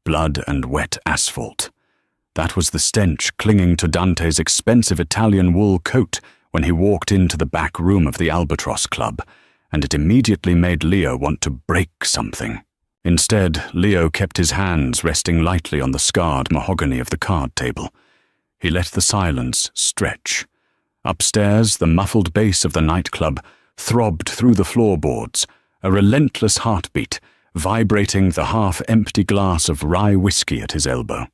blood and wet asphalt. That was the stench clinging to Dante's expensive Italian wool coat when he walked into the back room of the Albatross Club, and it immediately made Leo want to break something. Instead, Leo kept his hands resting lightly on the scarred mahogany of the card table. He let the silence stretch. Upstairs, the muffled bass of the nightclub throbbed through the floorboards, a relentless heartbeat, vibrating the half-empty glass of rye whiskey at his elbow.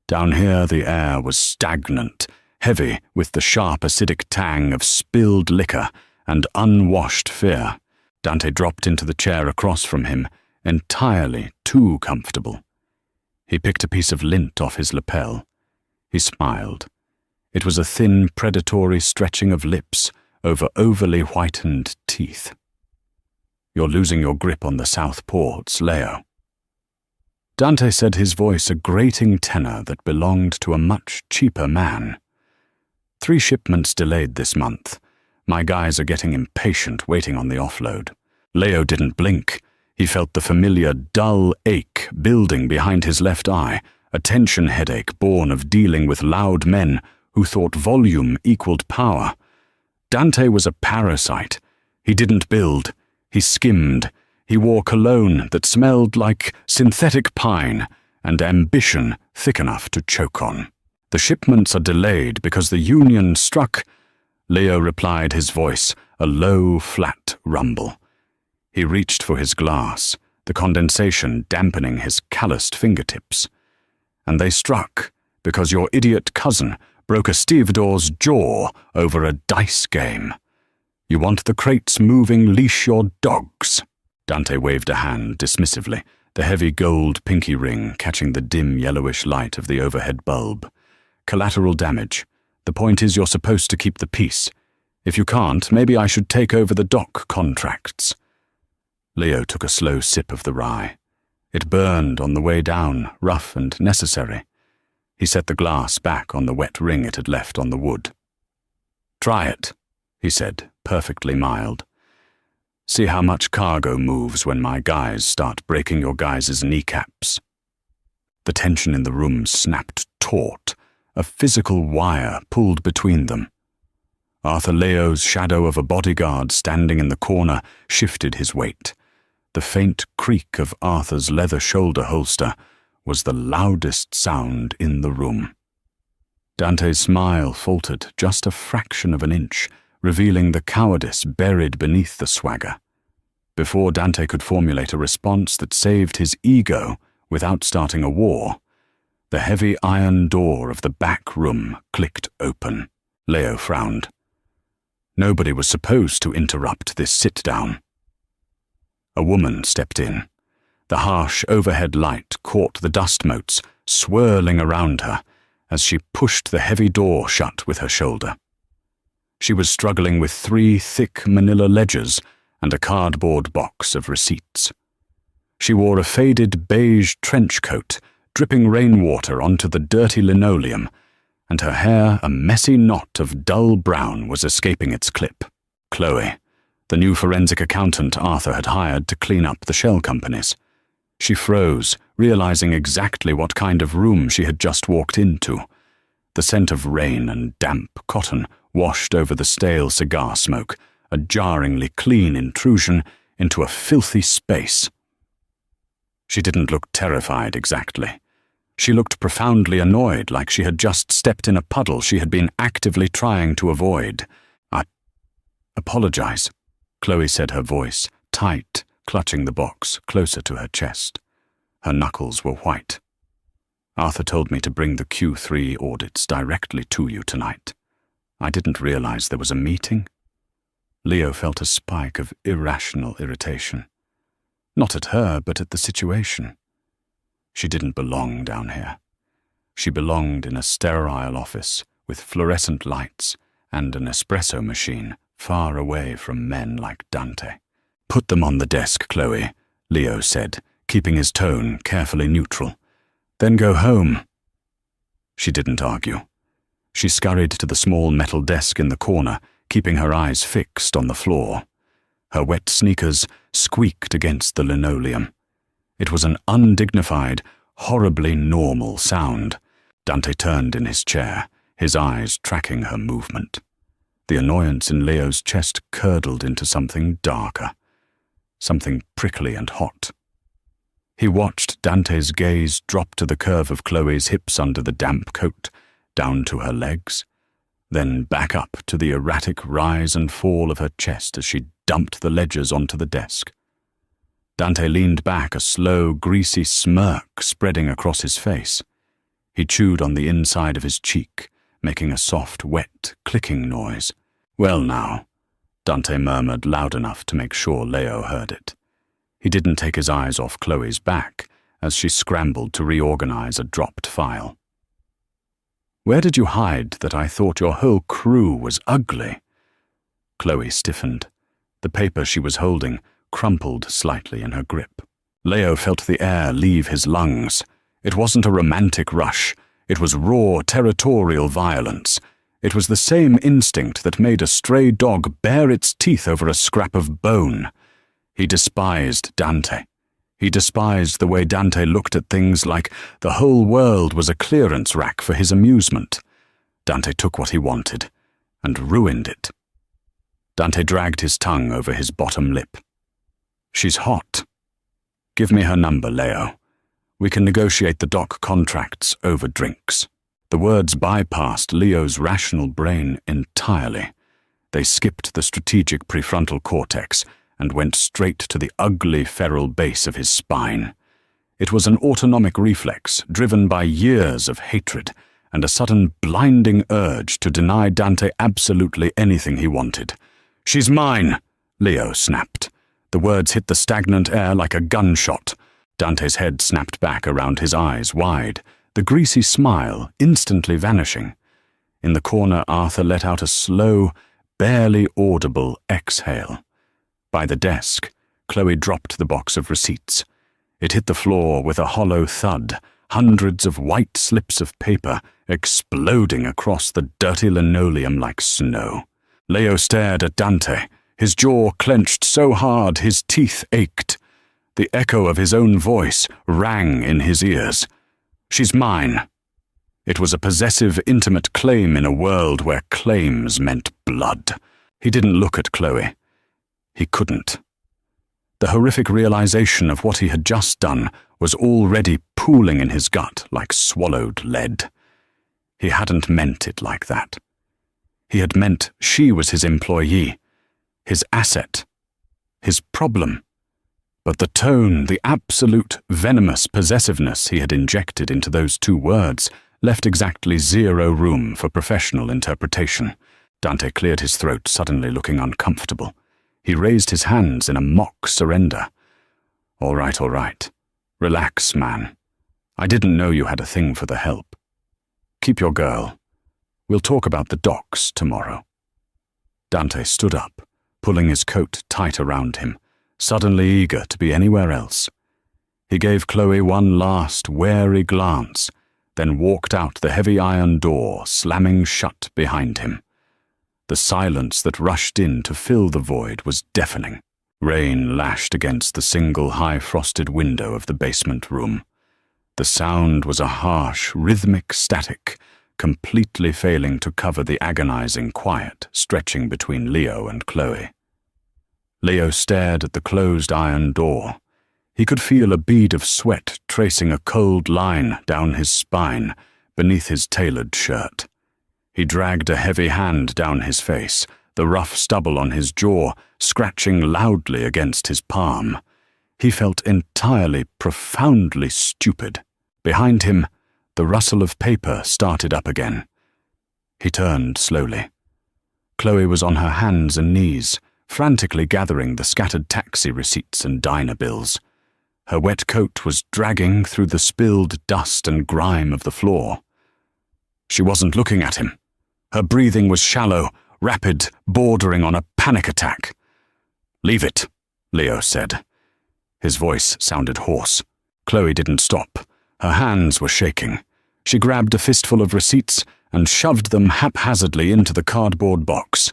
Down here, the air was stagnant, heavy with the sharp acidic tang of spilled liquor and unwashed fear. Dante dropped into the chair across from him, entirely too comfortable. He picked a piece of lint off his lapel. He smiled. It was a thin, predatory stretching of lips over overly whitened teeth. "You're losing your grip on the south ports, Leo." Dante said, his voice a grating tenor that belonged to a much cheaper man. 3 shipments delayed this month. My guys are getting impatient waiting on the offload." Leo didn't blink. He felt the familiar dull ache building behind his left eye, a tension headache born of dealing with loud men who thought volume equaled power. Dante was a parasite. He didn't build. He skimmed. He wore cologne that smelled like synthetic pine and ambition thick enough to choke on. "The shipments are delayed because the union struck," Leo replied, his voice a low, flat rumble. He reached for his glass, the condensation dampening his calloused fingertips. "And they struck because your idiot cousin broke a stevedore's jaw over a dice game. You want the crates moving, leash your dogs." Dante waved a hand dismissively, the heavy gold pinky ring catching the dim yellowish light of the overhead bulb. "Collateral damage. The point is you're supposed to keep the peace. If you can't, maybe I should take over the dock contracts." Leo took a slow sip of the rye. It burned on the way down, rough and necessary. He set the glass back on the wet ring it had left on the wood. "Try it," he said, perfectly mild. "See how much cargo moves when my guys start breaking your guys' kneecaps." The tension in the room snapped taut, a physical wire pulled between them. Arthur Leo's shadow of a bodyguard standing in the corner shifted his weight. The faint creak of Arthur's leather shoulder holster was the loudest sound in the room. Dante's smile faltered just a fraction of an inch, revealing the cowardice buried beneath the swagger. Before Dante could formulate a response that saved his ego without starting a war, the heavy iron door of the back room clicked open. Leo frowned. Nobody was supposed to interrupt this sit-down. A woman stepped in. The harsh overhead light caught the dust motes swirling around her as she pushed the heavy door shut with her shoulder. She was struggling with 3 thick manila ledgers and a cardboard box of receipts. She wore a faded beige trench coat, dripping rainwater onto the dirty linoleum, and her hair, a messy knot of dull brown, was escaping its clip. Chloe, the new forensic accountant Arthur had hired to clean up the shell companies. She froze, realizing exactly what kind of room she had just walked into. The scent of rain and damp cotton washed over the stale cigar smoke, a jarringly clean intrusion into a filthy space. She didn't look terrified exactly. She looked profoundly annoyed, like she had just stepped in a puddle she had been actively trying to avoid. "I apologize," Chloe said, her voice tight, clutching the box closer to her chest. Her knuckles were white. "Arthur told me to bring the Q3 audits directly to you tonight. I didn't realize there was a meeting." Leo felt a spike of irrational irritation. Not at her, but at the situation. She didn't belong down here. She belonged in a sterile office with fluorescent lights and an espresso machine far away from men like Dante. "Put them on the desk, Chloe," Leo said, keeping his tone carefully neutral. "Then go home." She didn't argue. She scurried to the small metal desk in the corner, keeping her eyes fixed on the floor. Her wet sneakers squeaked against the linoleum. It was an undignified, horribly normal sound. Dante turned in his chair, his eyes tracking her movement. The annoyance in Leo's chest curdled into something darker, something prickly and hot. He watched Dante's gaze drop to the curve of Chloe's hips under the damp coat, down to her legs, then back up to the erratic rise and fall of her chest as she dumped the ledgers onto the desk. Dante leaned back, a slow, greasy smirk spreading across his face. He chewed on the inside of his cheek, making a soft, wet, clicking noise. "Well now," Dante murmured loud enough to make sure Leo heard it. He didn't take his eyes off Chloe's back as she scrambled to reorganize a dropped file. "Where did you hide that I thought your whole crew was ugly?" Chloe stiffened. The paper she was holding crumpled slightly in her grip. Leo felt the air leave his lungs. It wasn't a romantic rush. It was raw, territorial violence. It was the same instinct that made a stray dog bare its teeth over a scrap of bone. He despised Dante. He despised the way Dante looked at things like the whole world was a clearance rack for his amusement. Dante took what he wanted and ruined it. Dante dragged his tongue over his bottom lip. "She's hot. Give me her number, Leo. We can negotiate the dock contracts over drinks." The words bypassed Leo's rational brain entirely. They skipped the strategic prefrontal cortex and went straight to the ugly feral base of his spine. It was an autonomic reflex driven by years of hatred and a sudden blinding urge to deny Dante absolutely anything he wanted. "She's mine," Leo snapped. The words hit the stagnant air like a gunshot. Dante's head snapped back around his eyes wide, the greasy smile instantly vanishing. In the corner, Arthur let out a slow, barely audible exhale. By the desk, Chloe dropped the box of receipts. It hit the floor with a hollow thud, hundreds of white slips of paper exploding across the dirty linoleum like snow. Leo stared at Dante, his jaw clenched so hard his teeth ached. The echo of his own voice rang in his ears. "She's mine." It was a possessive, intimate claim in a world where claims meant blood. He didn't look at Chloe. He couldn't. The horrific realization of what he had just done was already pooling in his gut like swallowed lead. He hadn't meant it like that. He had meant she was his employee, his asset, his problem. But the tone, the absolute venomous possessiveness he had injected into those two words left exactly zero room for professional interpretation. Dante cleared his throat, suddenly looking uncomfortable. He raised his hands in a mock surrender. All right. Relax, man. I didn't know you had a thing for the help. Keep your girl. We'll talk about the docks tomorrow." Dante stood up, pulling his coat tight around him, suddenly eager to be anywhere else. He gave Chloe one last, wary glance, then walked out the heavy iron door, slamming shut behind him. The silence that rushed in to fill the void was deafening. Rain lashed against the single high-frosted window of the basement room. The sound was a harsh, rhythmic static, completely failing to cover the agonizing quiet stretching between Leo and Chloe. Leo stared at the closed iron door. He could feel a bead of sweat tracing a cold line down his spine beneath his tailored shirt. He dragged a heavy hand down his face, the rough stubble on his jaw scratching loudly against his palm. He felt entirely, profoundly stupid. Behind him, the rustle of paper started up again. He turned slowly. Chloe was on her hands and knees, frantically gathering the scattered taxi receipts and diner bills. Her wet coat was dragging through the spilled dust and grime of the floor. She wasn't looking at him. Her breathing was shallow, rapid, bordering on a panic attack. "Leave it," Leo said. His voice sounded hoarse. Chloe didn't stop. Her hands were shaking. She grabbed a fistful of receipts and shoved them haphazardly into the cardboard box.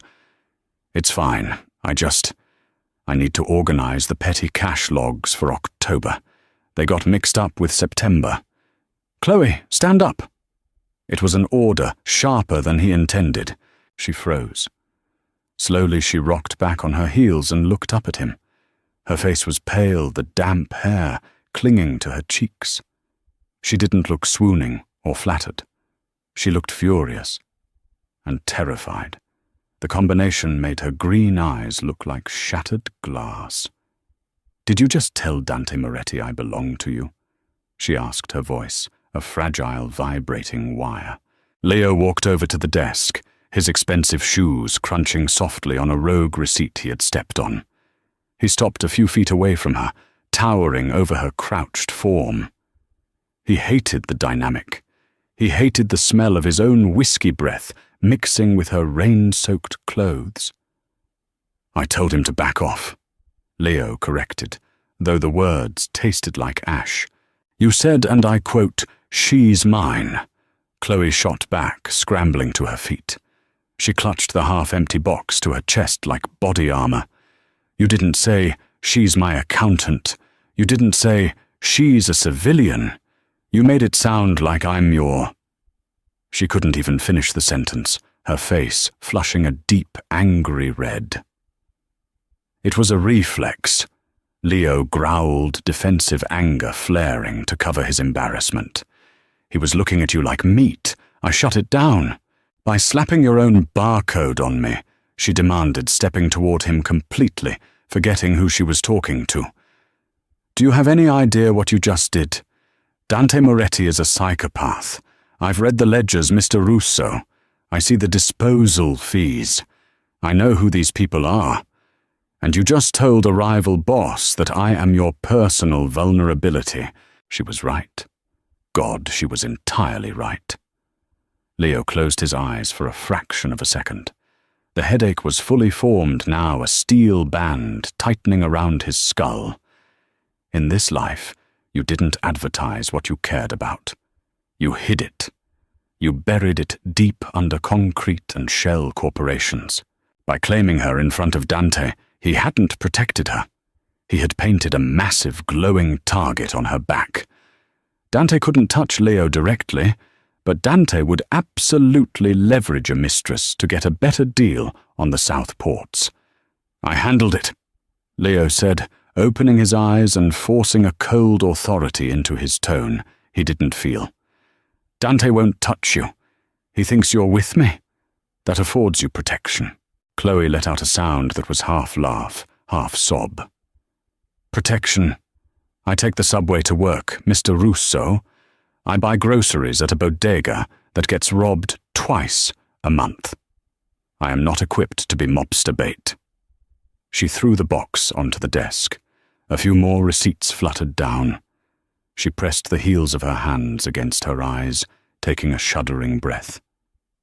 "It's fine. I need to organize the petty cash logs for October. They got mixed up with September. "Chloe, stand up!" It was an order, sharper than he intended. She froze. Slowly she rocked back on her heels and looked up at him. Her face was pale, the damp hair clinging to her cheeks. She didn't look swooning or flattered. She looked furious and terrified. The combination made her green eyes look like shattered glass. "Did you just tell Dante Moretti I belong to you?" she asked, her voice a fragile, vibrating wire. Leo walked over to the desk, his expensive shoes crunching softly on a rogue receipt he had stepped on. He stopped a few feet away from her, towering over her crouched form. He hated the dynamic. He hated the smell of his own whiskey breath mixing with her rain-soaked clothes. "I told him to back off," Leo corrected, though the words tasted like ash. "You said, and I quote, 'She's mine.'" Chloe shot back, scrambling to her feet. She clutched the half-empty box to her chest like body armor. "You didn't say, 'She's my accountant.' You didn't say, 'She's a civilian.' You made it sound like I'm your—" She couldn't even finish the sentence, her face flushing a deep, angry red. It was a reflex. Leo growled, defensive anger flaring to cover his embarrassment. "He was looking at you like meat. I shut it down. By slapping your own barcode on me," she demanded, stepping toward him completely, forgetting who she was talking to. "Do you have any idea what you just did? Dante Moretti is a psychopath. I've read the ledgers, Mr. Russo. I see the disposal fees. I know who these people are. And you just told a rival boss that I am your personal vulnerability." She was right. God, she was entirely right. Leo closed his eyes for a fraction of a second. The headache was fully formed now, a steel band tightening around his skull. In this life, you didn't advertise what you cared about. You hid it. You buried it deep under concrete and shell corporations. By claiming her in front of Dante, he hadn't protected her. He had painted a massive glowing target on her back. Dante couldn't touch Leo directly, but Dante would absolutely leverage a mistress to get a better deal on the South Ports. "I handled it," Leo said, opening his eyes and forcing a cold authority into his tone he didn't feel. "Dante won't touch you. He thinks you're with me. That affords you protection." Chloe let out a sound that was half laugh, half sob. "Protection. I take the subway to work, Mr. Russo. I buy groceries at a bodega that gets robbed twice a month. I am not equipped to be mobster bait." She threw the box onto the desk. A few more receipts fluttered down. She pressed the heels of her hands against her eyes, taking a shuddering breath.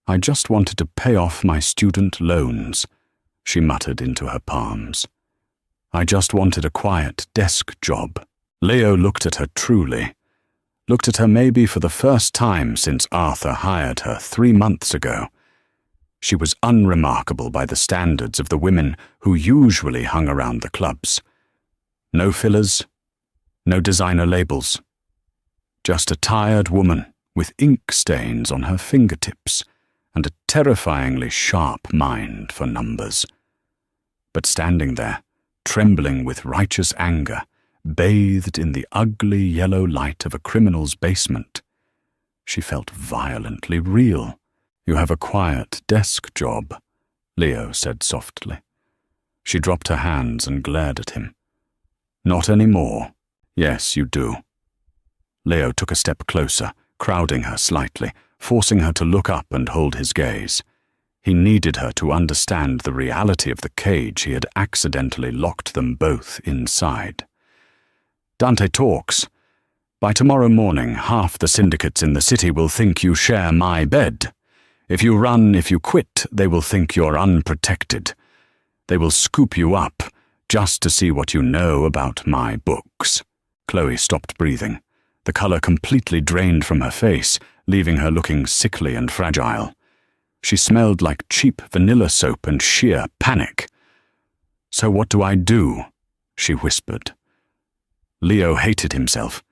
"I just wanted to pay off my student loans," she muttered into her palms. "I just wanted a quiet desk job." Leo looked at her truly. Looked at her maybe for the first time since Arthur hired her 3 months ago. She was unremarkable by the standards of the women who usually hung around the clubs. No fillers, no designer labels. Just a tired woman with ink stains on her fingertips and a terrifyingly sharp mind for numbers. But standing there, trembling with righteous anger, bathed in the ugly yellow light of a criminal's basement, she felt violently real. "You have a quiet desk job," Leo said softly. She dropped her hands and glared at him. "Not anymore." "Yes, you do." Leo took a step closer, crowding her slightly, forcing her to look up and hold his gaze. He needed her to understand the reality of the cage he had accidentally locked them both inside. "Dante talks. By tomorrow morning, half the syndicates in the city will think you share my bed. If you run, if you quit, they will think you're unprotected. They will scoop you up just to see what you know about my books." Chloe stopped breathing. The color completely drained from her face, leaving her looking sickly and fragile. She smelled like cheap vanilla soap and sheer panic. "So what do I do?" she whispered. Leo hated himself.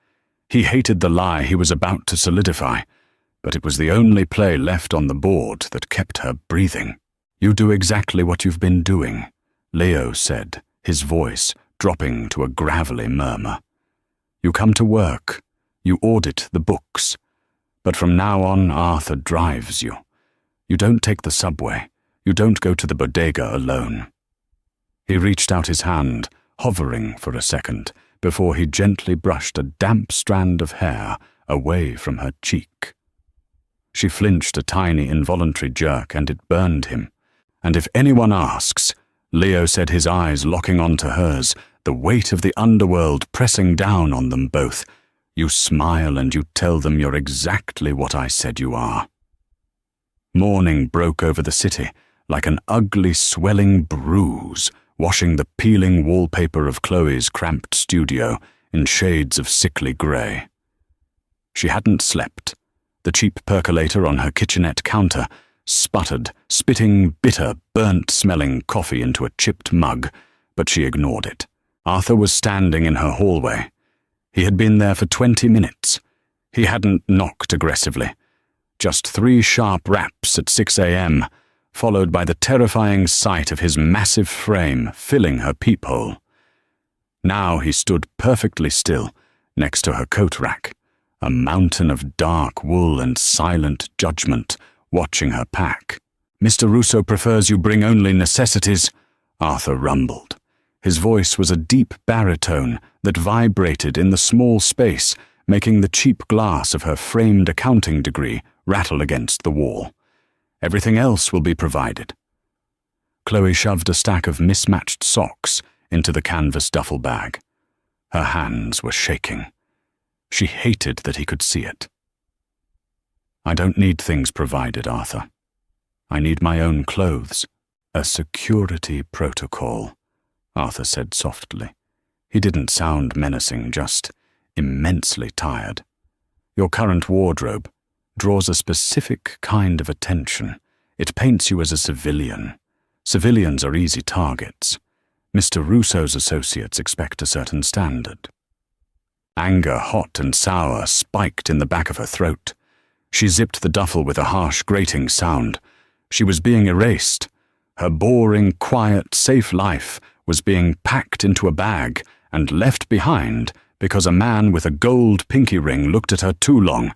He hated the lie he was about to solidify, but it was the only play left on the board that kept her breathing. "You do exactly what you've been doing," Leo said, his voice dropping to a gravelly murmur. "You come to work, you audit the books, but from now on Arthur drives you. You don't take the subway, you don't go to the bodega alone." He reached out his hand, hovering for a second, before he gently brushed a damp strand of hair away from her cheek. She flinched a tiny involuntary jerk, and it burned him. "And if anyone asks," Leo said, his eyes locking onto hers, the weight of the underworld pressing down on them both, "you smile and you tell them you're exactly what I said you are." Morning broke over the city like an ugly swelling bruise, washing the peeling wallpaper of Chloe's cramped studio in shades of sickly grey. She hadn't slept. The cheap percolator on her kitchenette counter sputtered, spitting bitter, burnt-smelling coffee into a chipped mug, but she ignored it. Arthur was standing in her hallway. He had been there for 20 minutes. He hadn't knocked aggressively. Just 3 sharp raps at 6 a.m., followed by the terrifying sight of his massive frame filling her peephole. Now he stood perfectly still, next to her coat rack, a mountain of dark wool and silent judgment, watching her pack. "Mr. Russo prefers you bring only necessities," Arthur rumbled. His voice was a deep baritone that vibrated in the small space, making the cheap glass of her framed accounting degree rattle against the wall. "Everything else will be provided." Chloe shoved a stack of mismatched socks into the canvas duffel bag. Her hands were shaking. She hated that he could see it. "I don't need things provided, Arthur. I need my own clothes." "A security protocol," Arthur said softly. He didn't sound menacing, just immensely tired. "Your current wardrobe draws a specific kind of attention. It paints you as a civilian. Civilians are easy targets. Mr. Russo's associates expect a certain standard." Anger, hot and sour, spiked in the back of her throat. She zipped the duffel with a harsh, grating sound. She was being erased. Her boring, quiet, safe life was being packed into a bag and left behind because a man with a gold pinky ring looked at her too long,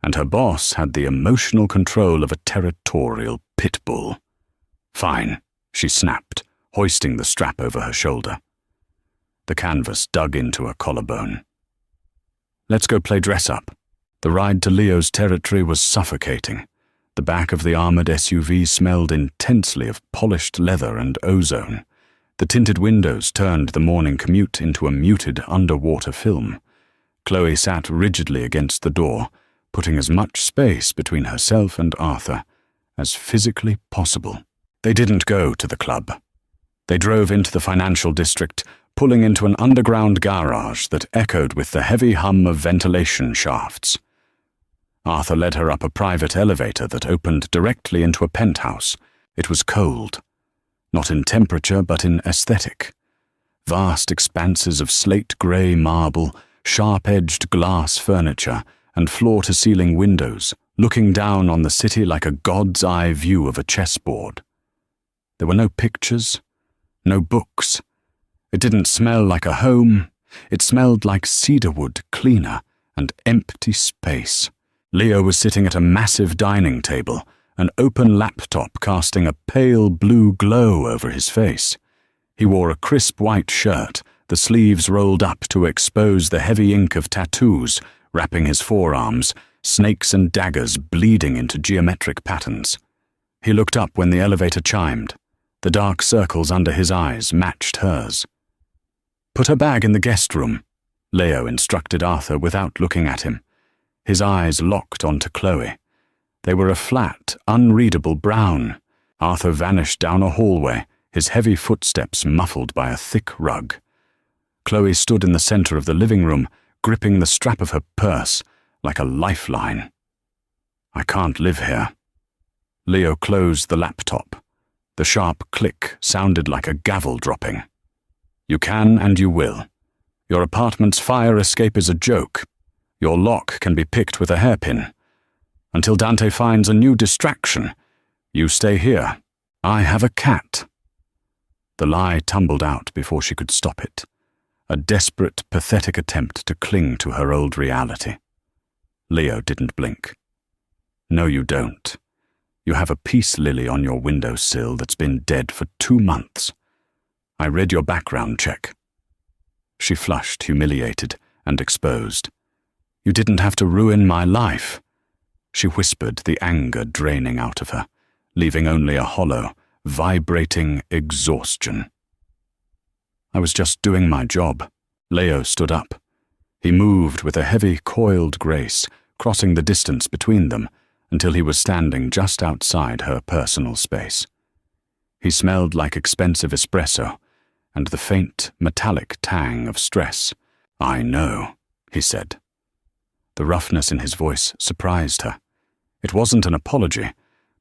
and her boss had the emotional control of a territorial pit bull. "Fine," she snapped, hoisting the strap over her shoulder. The canvas dug into her collarbone. "Let's go play dress-up." The ride to Leo's territory was suffocating. The back of the armored SUV smelled intensely of polished leather and ozone. The tinted windows turned the morning commute into a muted underwater film. Chloe sat rigidly against the door, putting as much space between herself and Arthur as physically possible. They didn't go to the club. They drove into the financial district, pulling into an underground garage that echoed with the heavy hum of ventilation shafts. Arthur led her up a private elevator that opened directly into a penthouse. It was cold, not in temperature but in aesthetic. Vast expanses of slate-grey marble, sharp-edged glass furniture, and floor-to-ceiling windows, looking down on the city like a god's-eye view of a chessboard. There were no pictures, no books. It didn't smell like a home. It smelled like cedarwood, cleaner, and empty space. Leo was sitting at a massive dining table, an open laptop casting a pale blue glow over his face. He wore a crisp white shirt, the sleeves rolled up to expose the heavy ink of tattoos wrapping his forearms, snakes and daggers bleeding into geometric patterns. He looked up when the elevator chimed. The dark circles under his eyes matched hers. "Put her bag in the guest room," Leo instructed Arthur without looking at him. His eyes locked onto Chloe. They were a flat, unreadable brown. Arthur vanished down a hallway, his heavy footsteps muffled by a thick rug. Chloe stood in the center of the living room, gripping the strap of her purse like a lifeline. "I can't live here." Leo closed the laptop. The sharp click sounded like a gavel dropping. "You can and you will. Your apartment's fire escape is a joke. Your lock can be picked with a hairpin. Until Dante finds a new distraction, you stay here. I have a cat." The lie tumbled out before she could stop it. A desperate, pathetic attempt to cling to her old reality. Leo didn't blink. "No, you don't. You have a peace lily on your windowsill that's been dead for 2 months. I read your background check." She flushed, humiliated and exposed. "You didn't have to ruin my life." She whispered, the anger draining out of her, leaving only a hollow, vibrating exhaustion. "I was just doing my job." Leo stood up. He moved with a heavy, coiled grace, crossing the distance between them until he was standing just outside her personal space. He smelled like expensive espresso and the faint, metallic tang of stress. "I know," he said. The roughness in his voice surprised her. It wasn't an apology,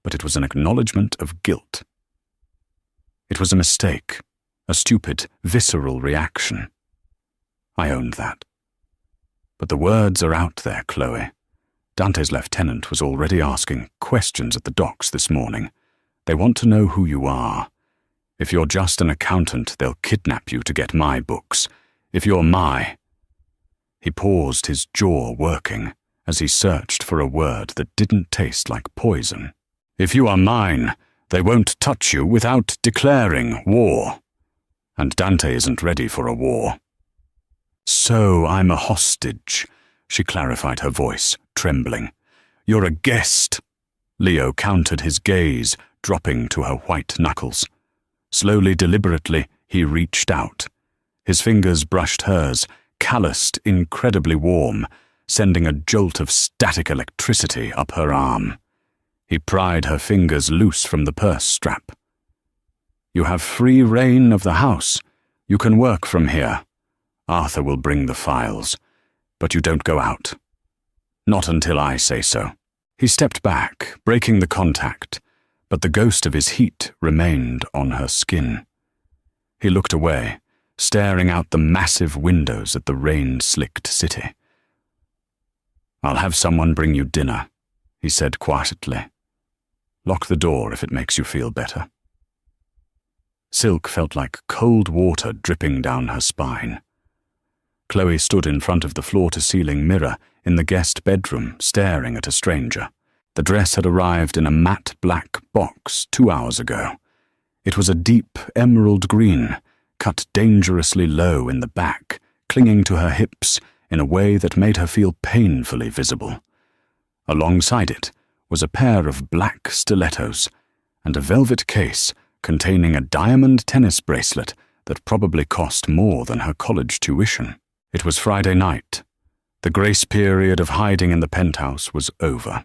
but it was an acknowledgement of guilt. It was a mistake, a stupid, visceral reaction. I owned that. But the words are out there, Chloe. Dante's lieutenant was already asking questions at the docks this morning. They want to know who you are. If you're just an accountant, they'll kidnap you to get my books. If you're my... He paused, his jaw working, as he searched for a word that didn't taste like poison. "If you are mine, they won't touch you without declaring war. And Dante isn't ready for a war." "So I'm a hostage," she clarified, her voice trembling. "You're a guest." Leo countered his gaze, dropping to her white knuckles. Slowly, deliberately, he reached out. His fingers brushed hers, calloused, incredibly warm, sending a jolt of static electricity up her arm. He pried her fingers loose from the purse strap. "You have free reign of the house. You can work from here. Arthur will bring the files, but you don't go out. Not until I say so." He stepped back, breaking the contact, but the ghost of his heat remained on her skin. He looked away, staring out the massive windows at the rain-slicked city. "I'll have someone bring you dinner," he said quietly. "Lock the door if it makes you feel better." Silk felt like cold water dripping down her spine. Chloe stood in front of the floor-to-ceiling mirror in the guest bedroom, staring at a stranger. The dress had arrived in a matte black box 2 hours ago. It was a deep emerald green, cut dangerously low in the back, clinging to her hips in a way that made her feel painfully visible. Alongside it was a pair of black stilettos and a velvet case containing a diamond tennis bracelet that probably cost more than her college tuition. It was Friday night. The grace period of hiding in the penthouse was over.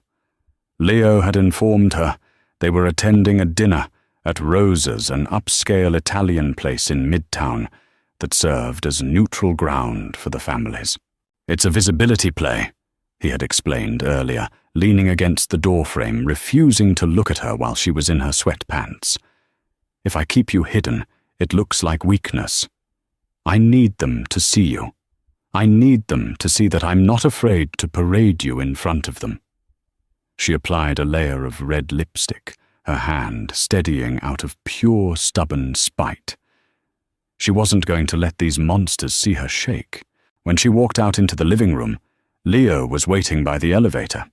Leo had informed her they were attending a dinner at Rosa's, an upscale Italian place in Midtown that served as neutral ground for the families. "It's a visibility play," he had explained earlier, leaning against the doorframe, refusing to look at her while she was in her sweatpants. "If I keep you hidden, it looks like weakness. I need them to see you. I need them to see that I'm not afraid to parade you in front of them." She applied a layer of red lipstick, her hand steadying out of pure, stubborn spite. She wasn't going to let these monsters see her shake. When she walked out into the living room, Leo was waiting by the elevator.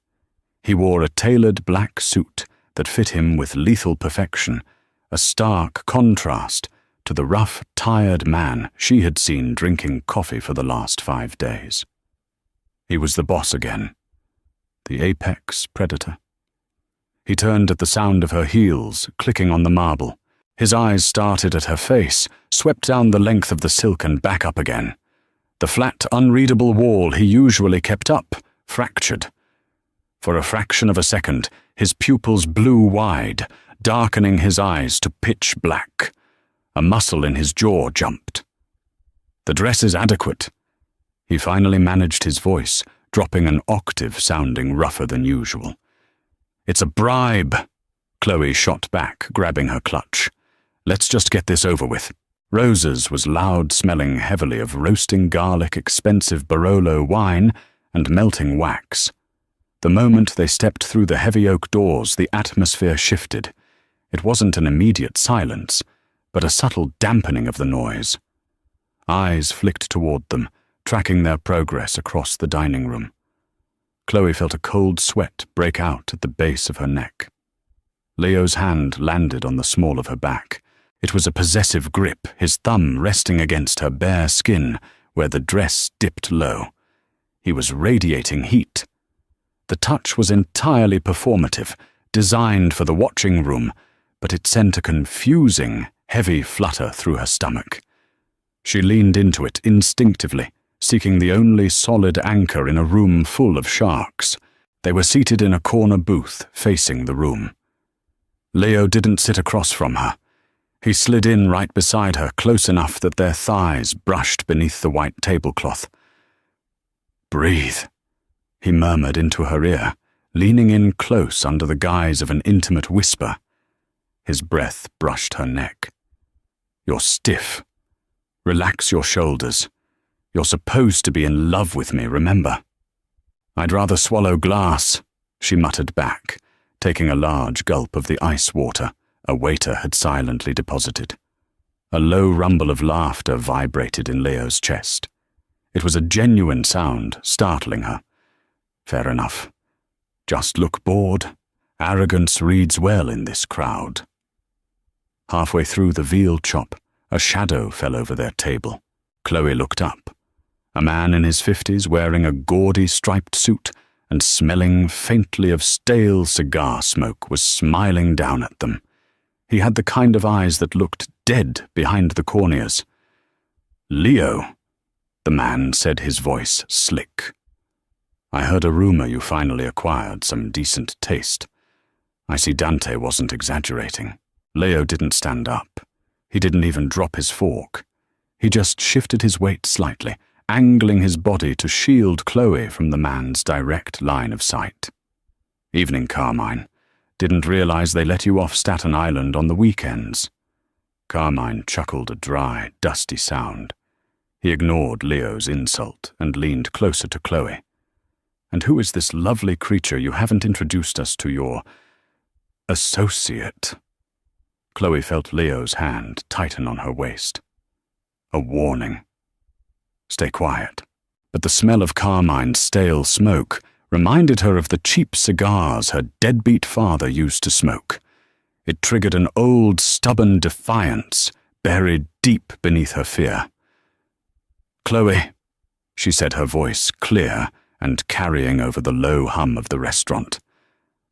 He wore a tailored black suit that fit him with lethal perfection, a stark contrast to the rough, tired man she had seen drinking coffee for the last 5 days. He was the boss again, the apex predator. He turned at the sound of her heels clicking on the marble. His eyes started at her face, swept down the length of the silk and back up again. The flat, unreadable wall he usually kept up fractured. For a fraction of a second, his pupils blew wide, darkening his eyes to pitch black. A muscle in his jaw jumped. "The dress is adequate." He finally managed his voice, dropping an octave sounding rougher than usual. "It's a bribe," Chloe shot back, grabbing her clutch. "Let's just get this over with." Rosa's was loud, smelling heavily of roasting garlic, expensive Barolo wine, and melting wax. The moment they stepped through the heavy oak doors, the atmosphere shifted. It wasn't an immediate silence, but a subtle dampening of the noise. Eyes flicked toward them, tracking their progress across the dining room. Chloe felt a cold sweat break out at the base of her neck. Leo's hand landed on the small of her back. It was a possessive grip, his thumb resting against her bare skin where the dress dipped low. He was radiating heat. The touch was entirely performative, designed for the watching room, but it sent a confusing, heavy flutter through her stomach. She leaned into it instinctively, seeking the only solid anchor in a room full of sharks. They were seated in a corner booth facing the room. Leo didn't sit across from her. He slid in right beside her, close enough that their thighs brushed beneath the white tablecloth. "Breathe," he murmured into her ear, leaning in close under the guise of an intimate whisper. His breath brushed her neck. "You're stiff. Relax your shoulders. You're supposed to be in love with me, remember?" "I'd rather swallow glass," she muttered back, taking a large gulp of the ice water a waiter had silently deposited. A low rumble of laughter vibrated in Leo's chest. It was a genuine sound, startling her. Fair enough. Just look bored. Arrogance reads well in this crowd. Halfway through the veal chop, a shadow fell over their table. Chloe looked up. A man in his 50s wearing a gaudy striped suit and smelling faintly of stale cigar smoke was smiling down at them. He had the kind of eyes that looked dead behind the corneas. "Leo," the man said, his voice slick. "I heard a rumor you finally acquired some decent taste. I see Dante wasn't exaggerating." Leo didn't stand up. He didn't even drop his fork. He just shifted his weight slightly, angling his body to shield Chloe from the man's direct line of sight. "Evening, Carmine. Didn't realize they let you off Staten Island on the weekends." Carmine chuckled a dry, dusty sound. He ignored Leo's insult and leaned closer to Chloe. "And who is this lovely creature you haven't introduced us to your associate?" Chloe felt Leo's hand tighten on her waist. A warning. Stay quiet. But the smell of Carmine's stale smoke reminded her of the cheap cigars her deadbeat father used to smoke. It triggered an old, stubborn defiance buried deep beneath her fear. "Chloe," she said, her voice clear and carrying over the low hum of the restaurant.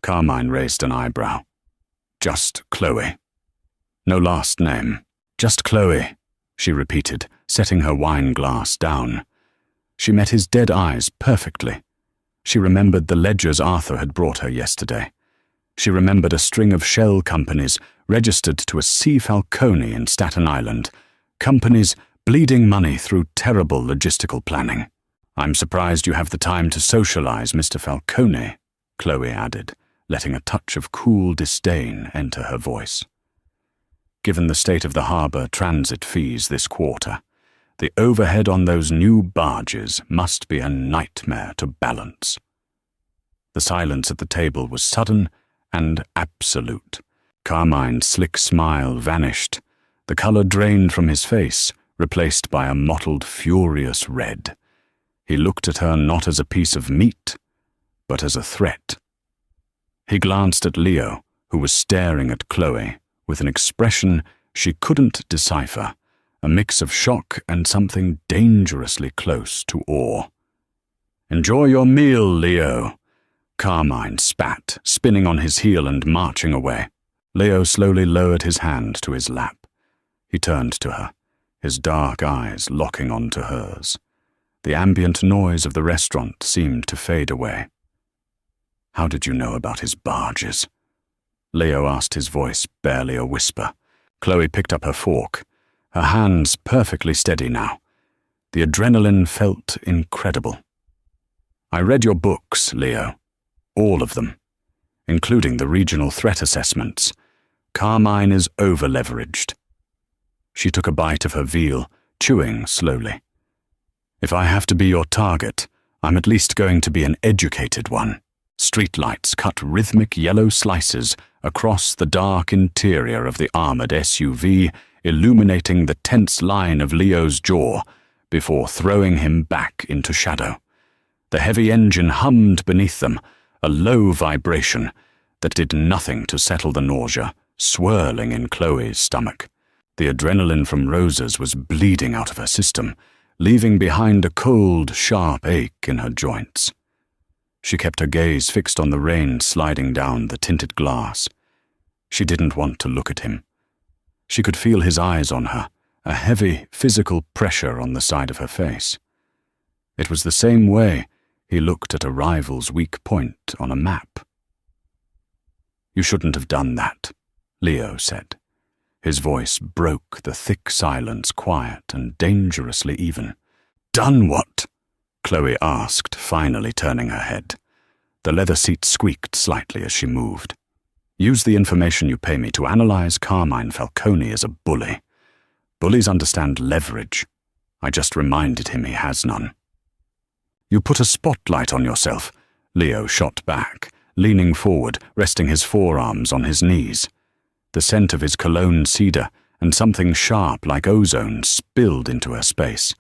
Carmine raised an eyebrow. "Just Chloe. No last name. Just Chloe," she repeated, setting her wine glass down. She met his dead eyes perfectly. She remembered the ledgers Arthur had brought her yesterday. She remembered a string of shell companies registered to a C. Falcone in Staten Island, companies bleeding money through terrible logistical planning. "I'm surprised you have the time to socialize, Mr. Falcone," Chloe added, letting a touch of cool disdain enter her voice. Given the state of the harbor transit fees this quarter, the overhead on those new barges must be a nightmare to balance. The silence at the table was sudden and absolute. Carmine's slick smile vanished. The color drained from his face, replaced by a mottled, furious red. He looked at her not as a piece of meat, but as a threat. He glanced at Leo, who was staring at Chloe with an expression she couldn't decipher, a mix of shock and something dangerously close to awe. "Enjoy your meal, Leo," Carmine spat, spinning on his heel and marching away. Leo slowly lowered his hand to his lap. He turned to her, his dark eyes locking onto hers. The ambient noise of the restaurant seemed to fade away. "How did you know about his barges?" Leo asked, his voice barely a whisper. Chloe picked up her fork, her hands perfectly steady now. The adrenaline felt incredible. "I read your books, Leo. All of them, including the regional threat assessments. Carmine is over-leveraged." She took a bite of her veal, chewing slowly. "If I have to be your target, I'm at least going to be an educated one. Streetlights cut rhythmic yellow slices across the dark interior of the armored SUV, illuminating the tense line of Leo's jaw before throwing him back into shadow. The heavy engine hummed beneath them, a low vibration that did nothing to settle the nausea swirling in Chloe's stomach. The adrenaline from Rosa's was bleeding out of her system, leaving behind a cold, sharp ache in her joints. She kept her gaze fixed on the rain sliding down the tinted glass. She didn't want to look at him. She could feel his eyes on her, a heavy physical pressure on the side of her face. It was the same way he looked at a rival's weak point on a map. "You shouldn't have done that," Leo said. His voice broke the thick silence, quiet and dangerously even. "Done what?" Chloe asked, finally turning her head. The leather seat squeaked slightly as she moved. "Use the information you pay me to analyze Carmine Falcone as a bully. Bullies understand leverage. I just reminded him he has none." "You put a spotlight on yourself," Leo shot back, leaning forward, resting his forearms on his knees. The scent of his cologne cedar and something sharp like ozone spilled into her space.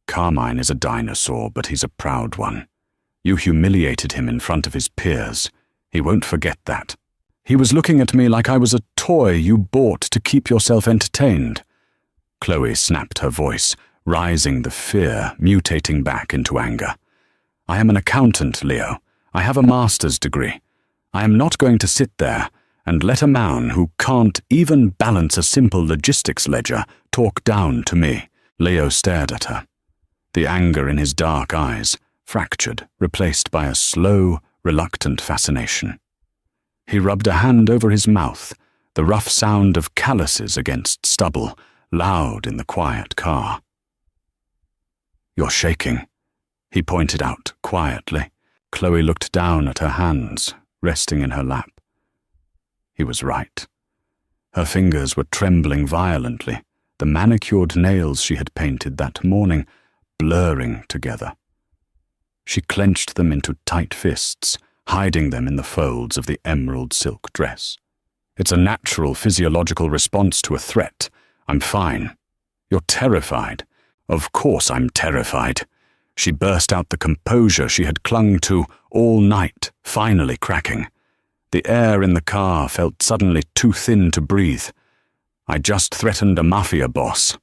"Carmine is a dinosaur, but he's a proud one. You humiliated him in front of his peers. He won't forget that. He was looking at me like I was a toy you bought to keep yourself entertained." Chloe snapped her voice, rising the fear, mutating back into anger. "I am an accountant, Leo. I have a master's degree. I am not going to sit there and let a man who can't even balance a simple logistics ledger talk down to me." Leo stared at her. The anger in his dark eyes fractured, replaced by a slow, reluctant fascination. He rubbed a hand over his mouth, the rough sound of calluses against stubble, loud in the quiet car. "You're shaking," he pointed out quietly. Chloe looked down at her hands, resting in her lap. He was right. Her fingers were trembling violently, the manicured nails she had painted that morning blurring together. She clenched them into tight fists, hiding them in the folds of the emerald silk dress. "It's a natural physiological response to a threat. I'm fine." "You're terrified." "Of course I'm terrified." She burst out the composure she had clung to all night, finally cracking. The air in the car felt suddenly too thin to breathe. "I just threatened a Mafia boss."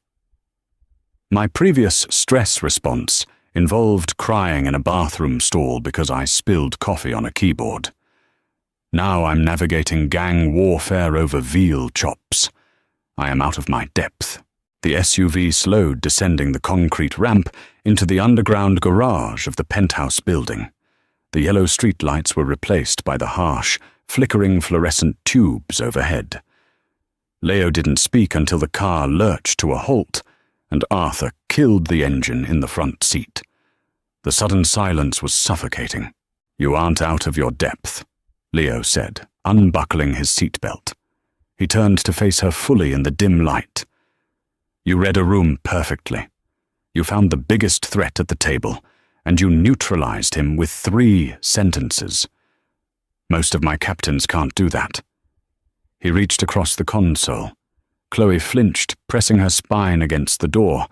My previous stress response involved crying in a bathroom stall because I spilled coffee on a keyboard. Now I'm navigating gang warfare over veal chops. I am out of my depth. The SUV slowed, descending the concrete ramp into the underground garage of the penthouse building. The yellow streetlights were replaced by the harsh, flickering fluorescent tubes overhead. Leo didn't speak until the car lurched to a halt, and Arthur killed the engine in the front seat. The sudden silence was suffocating. "You aren't out of your depth," Leo said, unbuckling his seatbelt. He turned to face her fully in the dim light. "You read a room perfectly. You found the biggest threat at the table, and you neutralized him with 3 sentences. Most of my captains can't do that." He reached across the console. Chloe flinched, pressing her spine against the door,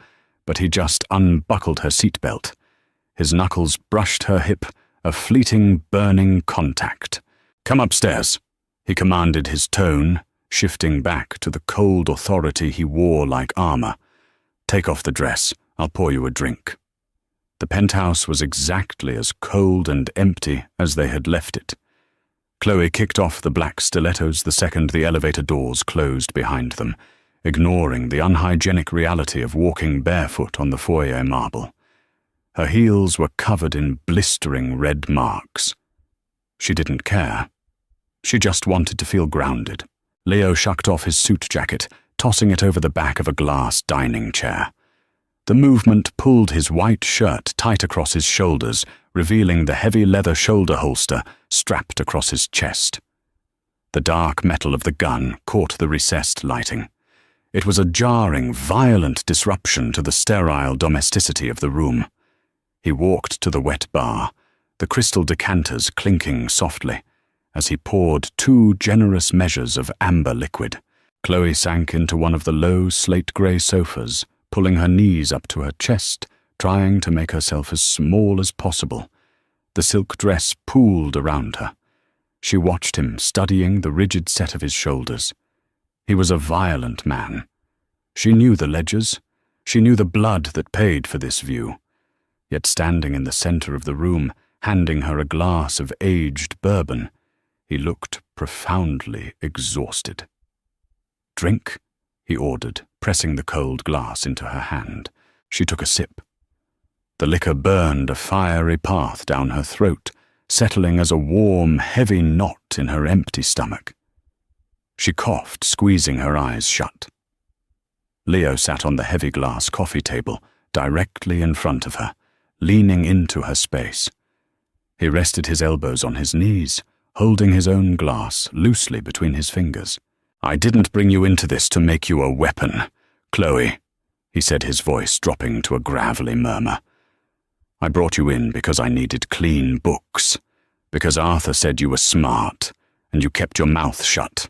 but he just unbuckled her seatbelt. His knuckles brushed her hip, a fleeting, burning contact. "Come upstairs," he commanded, his tone shifting back to the cold authority he wore like armor. "Take off the dress. I'll pour you a drink." The penthouse was exactly as cold and empty as they had left it. Chloe kicked off the black stilettos the second the elevator doors closed behind them, ignoring the unhygienic reality of walking barefoot on the foyer marble. Her heels were covered in blistering red marks. She didn't care. She just wanted to feel grounded. Leo shucked off his suit jacket, tossing it over the back of a glass dining chair. The movement pulled his white shirt tight across his shoulders, revealing the heavy leather shoulder holster strapped across his chest. The dark metal of the gun caught the recessed lighting. It was a jarring, violent disruption to the sterile domesticity of the room. He walked to the wet bar, the crystal decanters clinking softly, as he poured 2 generous measures of amber liquid. Chloe sank into one of the low slate-grey sofas, pulling her knees up to her chest, trying to make herself as small as possible. The silk dress pooled around her. She watched him, studying the rigid set of his shoulders. He was a violent man. She knew the ledgers. She knew the blood that paid for this view. Yet standing in the center of the room, handing her a glass of aged bourbon, he looked profoundly exhausted. "Drink," he ordered, pressing the cold glass into her hand. She took a sip. The liquor burned a fiery path down her throat, settling as a warm, heavy knot in her empty stomach. She coughed, squeezing her eyes shut. Leo sat on the heavy glass coffee table, directly in front of her, leaning into her space. He rested his elbows on his knees, holding his own glass loosely between his fingers. "I didn't bring you into this to make you a weapon, Chloe," he said, his voice dropping to a gravelly murmur. "I brought you in because I needed clean books, because Arthur said you were smart, and you kept your mouth shut.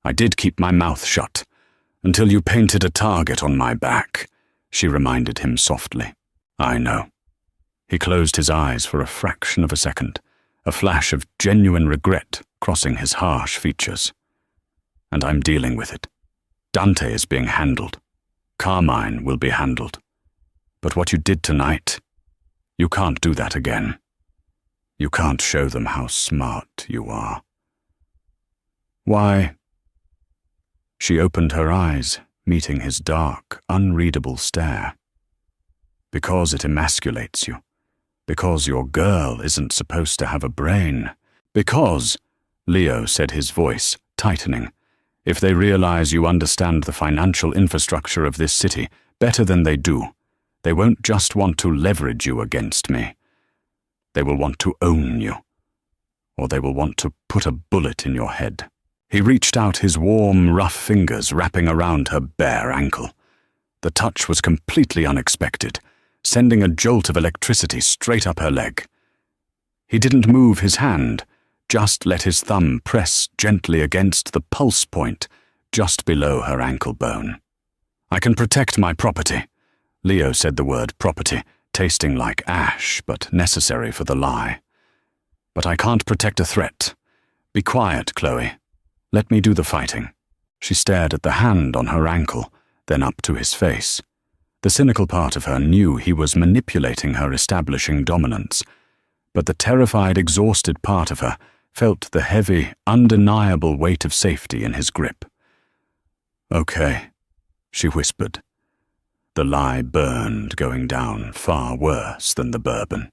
I did keep my mouth shut, until you painted a target on my back," she reminded him softly. "I know." He closed his eyes for a fraction of a second, a flash of genuine regret crossing his harsh features. "And I'm dealing with it. Dante is being handled. Carmine will be handled. But what you did tonight, you can't do that again. You can't show them how smart you are." "Why?" She opened her eyes, meeting his dark, unreadable stare. "Because it emasculates you. Because your girl isn't supposed to have a brain. Because," Leo said, his voice tightening, "if they realize you understand the financial infrastructure of this city better than they do, they won't just want to leverage you against me. They will want to own you. Or they will want to put a bullet in your head." He reached out his warm, rough fingers, wrapping around her bare ankle. The touch was completely unexpected, sending a jolt of electricity straight up her leg. He didn't move his hand, just let his thumb press gently against the pulse point just below her ankle bone. "I can protect my property," Leo said the word property, tasting like ash, but necessary for the lie. "But I can't protect a threat. Be quiet, Chloe. Let me do the fighting." She stared at the hand on her ankle, then up to his face. The cynical part of her knew he was manipulating her, establishing dominance, but the terrified, exhausted part of her felt the heavy, undeniable weight of safety in his grip. "Okay," she whispered. The lie burned, going down far worse than the bourbon.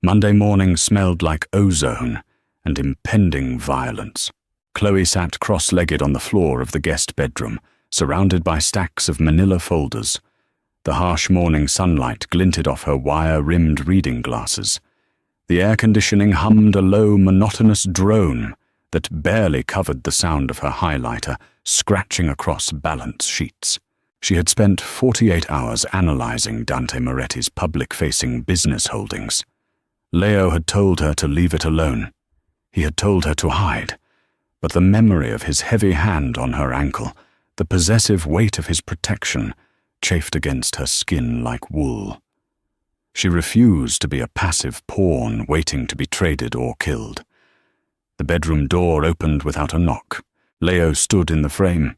Monday morning smelled like ozone and impending violence. Chloe sat cross-legged on the floor of the guest bedroom, surrounded by stacks of manila folders. The harsh morning sunlight glinted off her wire-rimmed reading glasses. The air conditioning hummed a low, monotonous drone that barely covered the sound of her highlighter scratching across balance sheets. She had spent 48 hours analyzing Dante Moretti's public-facing business holdings. Leo had told her to leave it alone. He had told her to hide, but the memory of his heavy hand on her ankle, the possessive weight of his protection, chafed against her skin like wool. She refused to be a passive pawn waiting to be traded or killed. The bedroom door opened without a knock. Leo stood in the frame.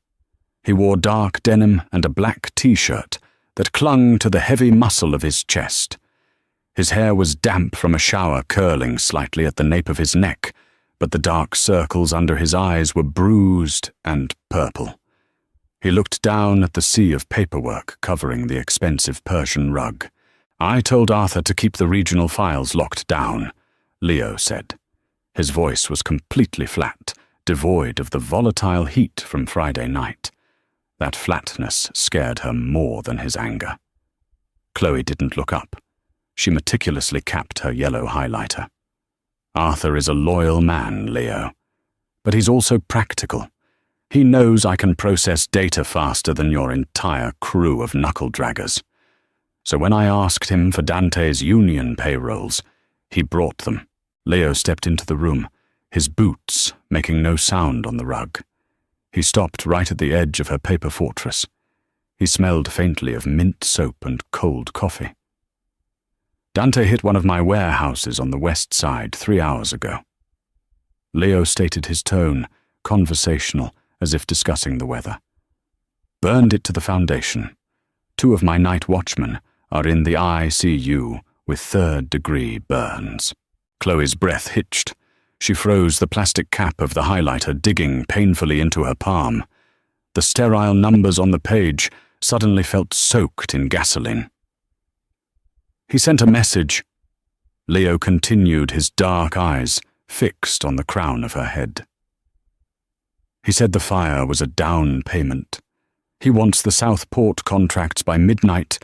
He wore dark denim and a black t-shirt that clung to the heavy muscle of his chest. His hair was damp from a shower curling slightly at the nape of his neck, but the dark circles under his eyes were bruised and purple. He looked down at the sea of paperwork covering the expensive Persian rug. "I told Arthur to keep the regional files locked down," Leo said. His voice was completely flat, devoid of the volatile heat from Friday night. That flatness scared her more than his anger. Chloe didn't look up. She meticulously capped her yellow highlighter. "Arthur is a loyal man, Leo. But he's also practical. He knows I can process data faster than your entire crew of knuckle-draggers. So when I asked him for Dante's union payrolls, he brought them. Leo stepped into the room, his boots making no sound on the rug. He stopped right at the edge of her paper fortress. He smelled faintly of mint soap and cold coffee. Dante hit one of my warehouses on the west side 3 hours ago. Leo stated his tone, conversational, as if discussing the weather. Burned it to the foundation. 2 of my night watchmen are in the ICU with 3rd-degree burns. Chloe's breath hitched. She froze the plastic cap of the highlighter digging painfully into her palm. The sterile numbers on the page suddenly felt soaked in gasoline. He sent a message. Leo continued, his dark eyes fixed on the crown of her head. He said the fire was a down payment. He wants the Southport contracts by midnight,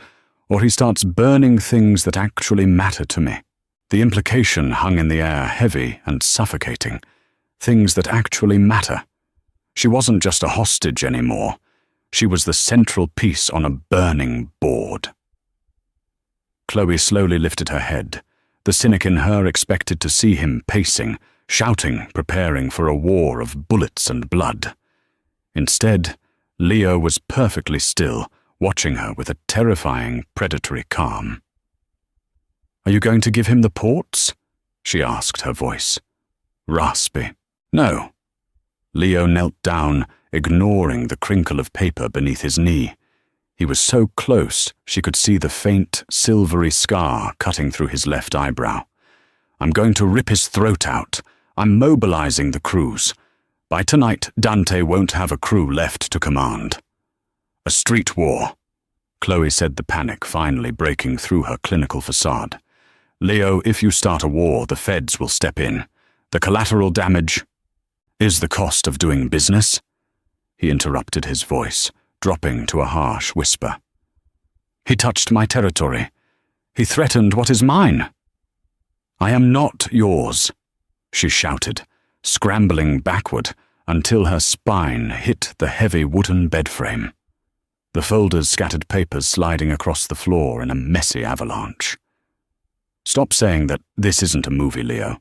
or he starts burning things that actually matter to me. The implication hung in the air heavy and suffocating. Things that actually matter. She wasn't just a hostage anymore. She was the central piece on a burning board. Chloe slowly lifted her head. The cynic in her expected to see him pacing, shouting, preparing for a war of bullets and blood. Instead, Leo was perfectly still, watching her with a terrifying, predatory calm. "Are you going to give him the ports?" she asked, her voice raspy. "No." Leo knelt down, ignoring the crinkle of paper beneath his knee. He was so close she could see the faint, silvery scar cutting through his left eyebrow. "I'm going to rip his throat out. I'm mobilizing the crews. By tonight, Dante won't have a crew left to command." "A street war," Chloe said, the panic finally breaking through her clinical facade. "Leo, if you start a war, the feds will step in. The collateral damage is the cost of doing business." He interrupted, his voice dropping to a harsh whisper. "He touched my territory. He threatened what is mine." "I am not yours," she shouted, scrambling backward until her spine hit the heavy wooden bed frame. The folders scattered papers sliding across the floor in a messy avalanche. "Stop saying that this isn't a movie, Leo.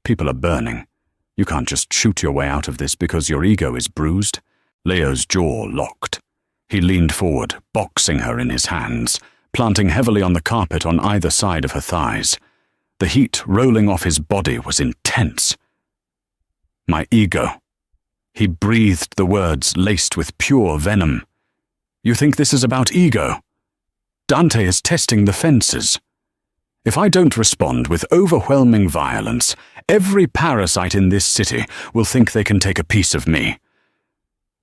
People are burning. You can't just shoot your way out of this because your ego is bruised." Leo's jaw locked. He leaned forward, boxing her in his hands, planting heavily on the carpet on either side of her thighs. The heat rolling off his body was intense. "My ego." He breathed the words laced with pure venom. "You think this is about ego? Dante is testing the fences. If I don't respond with overwhelming violence, every parasite in this city will think they can take a piece of me.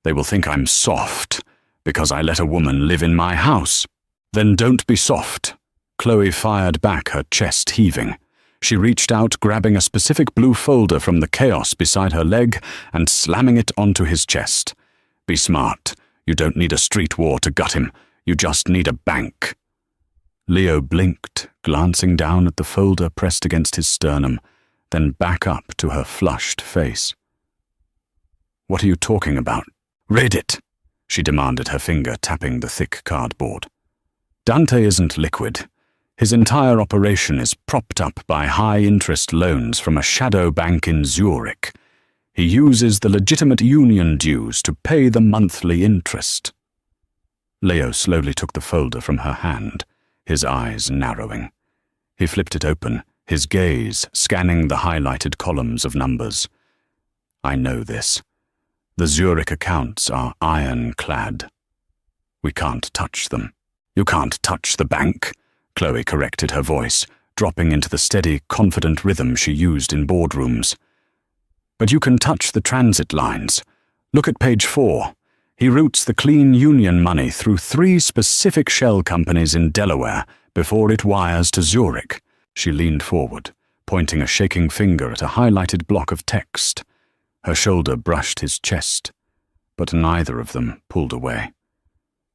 They will think I'm soft because I let a woman live in my house. Then don't be soft." Chloe fired back, her chest heaving. She reached out, grabbing a specific blue folder from the chaos beside her leg and slamming it onto his chest. "Be smart. You don't need a street war to gut him. You just need a bank." Leo blinked, glancing down at the folder pressed against his sternum, then back up to her flushed face. "What are you talking about? Read it," she demanded, her finger tapping the thick cardboard. "Dante isn't liquid. His entire operation is propped up by high-interest loans from a shadow bank in Zurich. He uses the legitimate union dues to pay the monthly interest." Leo slowly took the folder from her hand, his eyes narrowing. He flipped it open, his gaze scanning the highlighted columns of numbers. "I know this. The Zurich accounts are ironclad. We can't touch them." "You can't touch the bank," Chloe corrected, her voice dropping into the steady, confident rhythm she used in boardrooms. "But you can touch the transit lines. Look at page 4. He routes the clean union money through 3 specific shell companies in Delaware before it wires to Zurich." She leaned forward, pointing a shaking finger at a highlighted block of text. Her shoulder brushed his chest, but neither of them pulled away.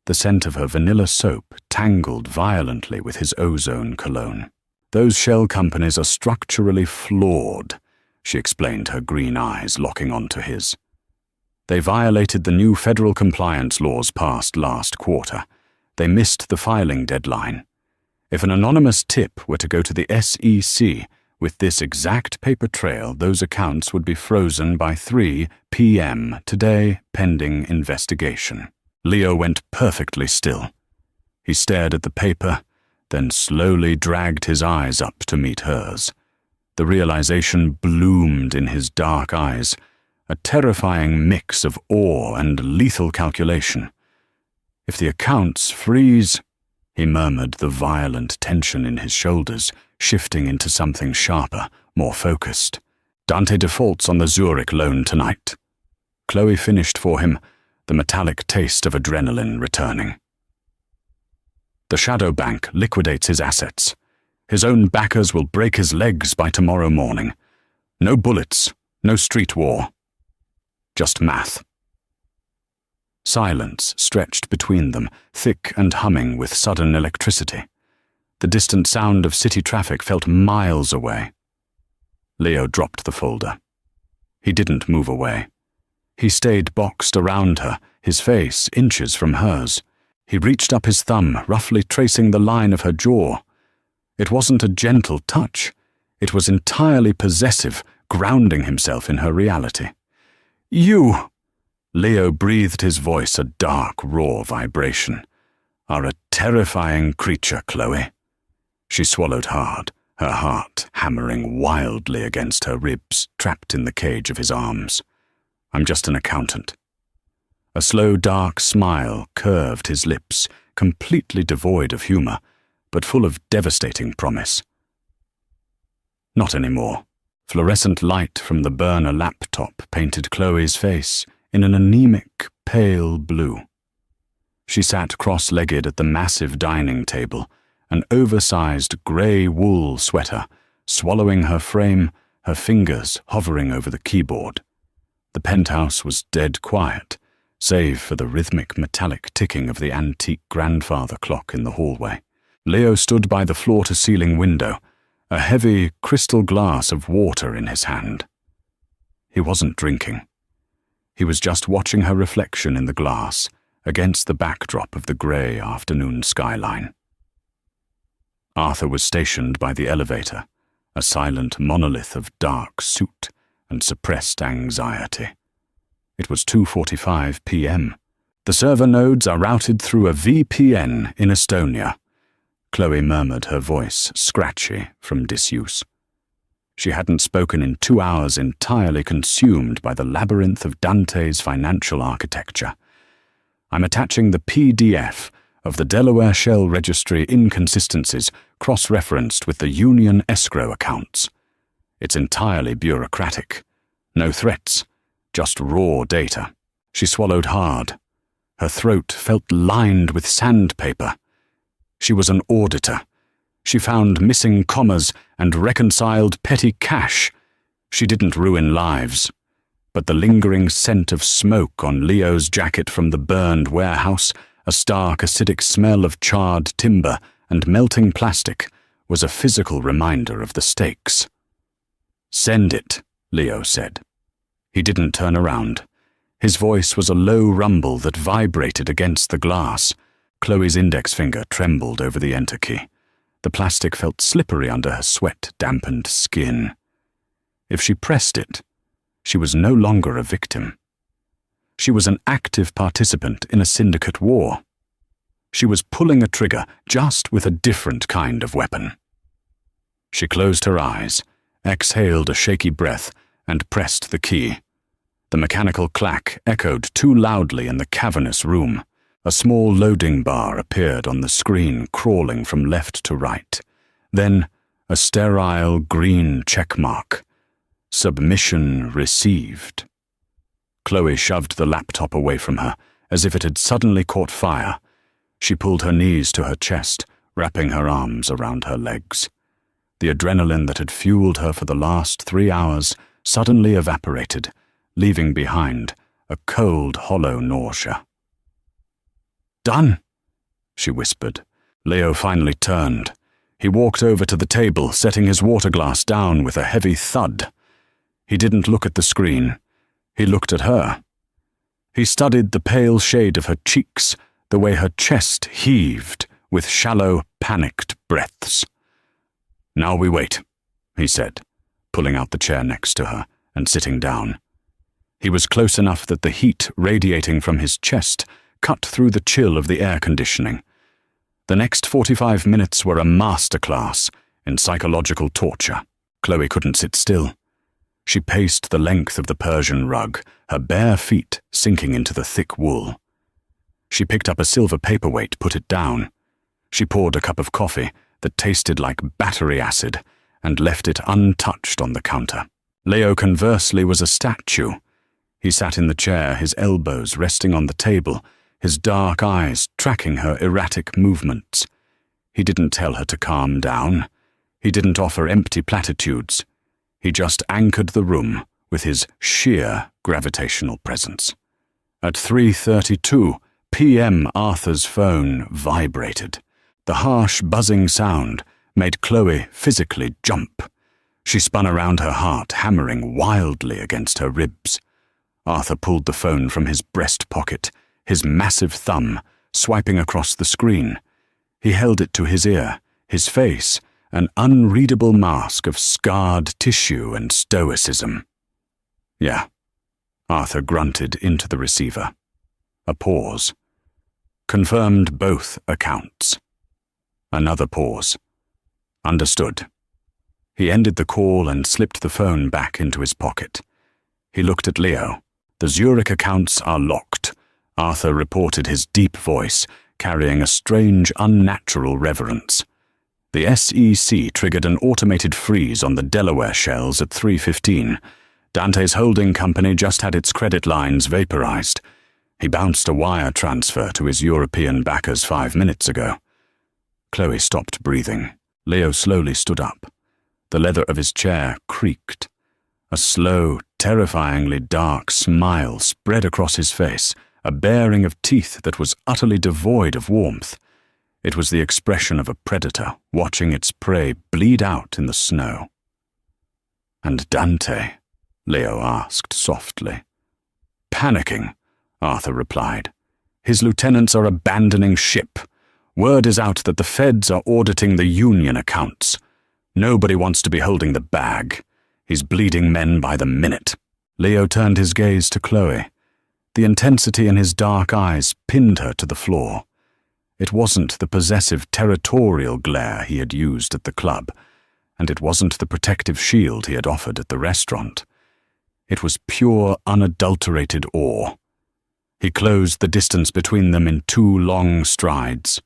The scent of her vanilla soap tangled violently with his ozone cologne. "Those shell companies are structurally flawed," she explained, her green eyes locking onto his. "They violated the new federal compliance laws passed last quarter. They missed the filing deadline. If an anonymous tip were to go to the SEC with this exact paper trail, those accounts would be frozen by 3 p.m. today, pending investigation. Leo went perfectly still. He stared at the paper, then slowly dragged his eyes up to meet hers. The realization bloomed in his dark eyes, a terrifying mix of awe and lethal calculation. If the accounts freeze, he murmured, the violent tension in his shoulders shifting into something sharper, more focused. Dante defaults on the Zurich loan tonight. Chloe finished for him, the metallic taste of adrenaline returning. The shadow bank liquidates his assets. His own backers will break his legs by tomorrow morning. No bullets, no street war. Just math. Silence stretched between them, thick and humming with sudden electricity. The distant sound of city traffic felt miles away. Leo dropped the folder. He didn't move away. He stayed boxed around her, his face inches from hers. He reached up his thumb, roughly tracing the line of her jaw. It wasn't a gentle touch. It was entirely possessive, grounding himself in her reality. "You!" Leo breathed, his voice a dark, raw vibration. "Are a terrifying creature, Chloe." She swallowed hard, her heart hammering wildly against her ribs, trapped in the cage of his arms. "I'm just an accountant." A slow, dark smile curved his lips, completely devoid of humor, but full of devastating promise. Not anymore. Fluorescent light from the burner laptop painted Chloe's face in an anemic, pale blue. She sat cross-legged at the massive dining table, an oversized grey wool sweater, swallowing her frame, her fingers hovering over the keyboard. The penthouse was dead quiet, save for the rhythmic metallic ticking of the antique grandfather clock in the hallway. Leo stood by the floor-to-ceiling window, a heavy crystal glass of water in his hand. He wasn't drinking. He was just watching her reflection in the glass against the backdrop of the grey afternoon skyline. Arthur was stationed by the elevator, a silent monolith of dark soot and suppressed anxiety. It was 2:45 p.m. "The server nodes are routed through a VPN in Estonia," Chloe murmured, her voice scratchy from disuse. She hadn't spoken in 2 hours, entirely consumed by the labyrinth of Dante's financial architecture. "I'm attaching the PDF of the Delaware Shell Registry inconsistencies cross-referenced with the Union escrow accounts. It's entirely bureaucratic. No threats, just raw data." She swallowed hard. Her throat felt lined with sandpaper. She was an auditor. She found missing commas and reconciled petty cash. She didn't ruin lives. But the lingering scent of smoke on Leo's jacket from the burned warehouse, a stark acidic smell of charred timber and melting plastic, was a physical reminder of the stakes. "Send it," Leo said. He didn't turn around. His voice was a low rumble that vibrated against the glass. Chloe's index finger trembled over the enter key. The plastic felt slippery under her sweat-dampened skin. If she pressed it, she was no longer a victim. She was an active participant in a syndicate war. She was pulling a trigger, just with a different kind of weapon. She closed her eyes, exhaled a shaky breath, and pressed the key. The mechanical clack echoed too loudly in the cavernous room. A small loading bar appeared on the screen, crawling from left to right. Then, a sterile green checkmark. Submission received. Chloe shoved the laptop away from her, as if it had suddenly caught fire. She pulled her knees to her chest, wrapping her arms around her legs. The adrenaline that had fueled her for the last 3 hours suddenly evaporated, leaving behind a cold, hollow nausea. "Done," she whispered. Leo finally turned. He walked over to the table, setting his water glass down with a heavy thud. He didn't look at the screen. He looked at her. He studied the pale shade of her cheeks, the way her chest heaved with shallow, panicked breaths. "Now we wait," he said, pulling out the chair next to her and sitting down. He was close enough that the heat radiating from his chest cut through the chill of the air conditioning. The next 45 minutes were a masterclass in psychological torture. Chloe couldn't sit still. She paced the length of the Persian rug, her bare feet sinking into the thick wool. She picked up a silver paperweight, put it down. She poured a cup of coffee that tasted like battery acid and left it untouched on the counter. Leo, conversely, was a statue. He sat in the chair, his elbows resting on the table, his dark eyes tracking her erratic movements. He didn't tell her to calm down. He didn't offer empty platitudes. He just anchored the room with his sheer gravitational presence. At 3:32 p.m., Arthur's phone vibrated. The harsh, buzzing sound made Chloe physically jump. She spun around her heart, hammering wildly against her ribs. Arthur pulled the phone from his breast pocket, his massive thumb swiping across the screen. He held it to his ear, his face an unreadable mask of scarred tissue and stoicism. "Yeah," Arthur grunted into the receiver. A pause. Confirmed both accounts. Another pause. Understood. He ended the call and slipped the phone back into his pocket. He looked at Leo. "The Zurich accounts are locked," Arthur reported, his deep voice carrying a strange, unnatural reverence. "The SEC triggered an automated freeze on the Delaware shells at 3:15. Dante's holding company just had its credit lines vaporized. He bounced a wire transfer to his European backers 5 minutes ago." Chloe stopped breathing. Leo slowly stood up. The leather of his chair creaked. A slow, terrifyingly dark smile spread across his face, a baring of teeth that was utterly devoid of warmth. It was the expression of a predator watching its prey bleed out in the snow. "And Dante?" Leo asked softly. "Panicking," Arthur replied. "His lieutenants are abandoning ship. Word is out that the feds are auditing the Union accounts. Nobody wants to be holding the bag. He's bleeding men by the minute." Leo turned his gaze to Chloe. The intensity in his dark eyes pinned her to the floor. It wasn't the possessive territorial glare he had used at the club, and it wasn't the protective shield he had offered at the restaurant. It was pure, unadulterated awe. He closed the distance between them in 2 long strides.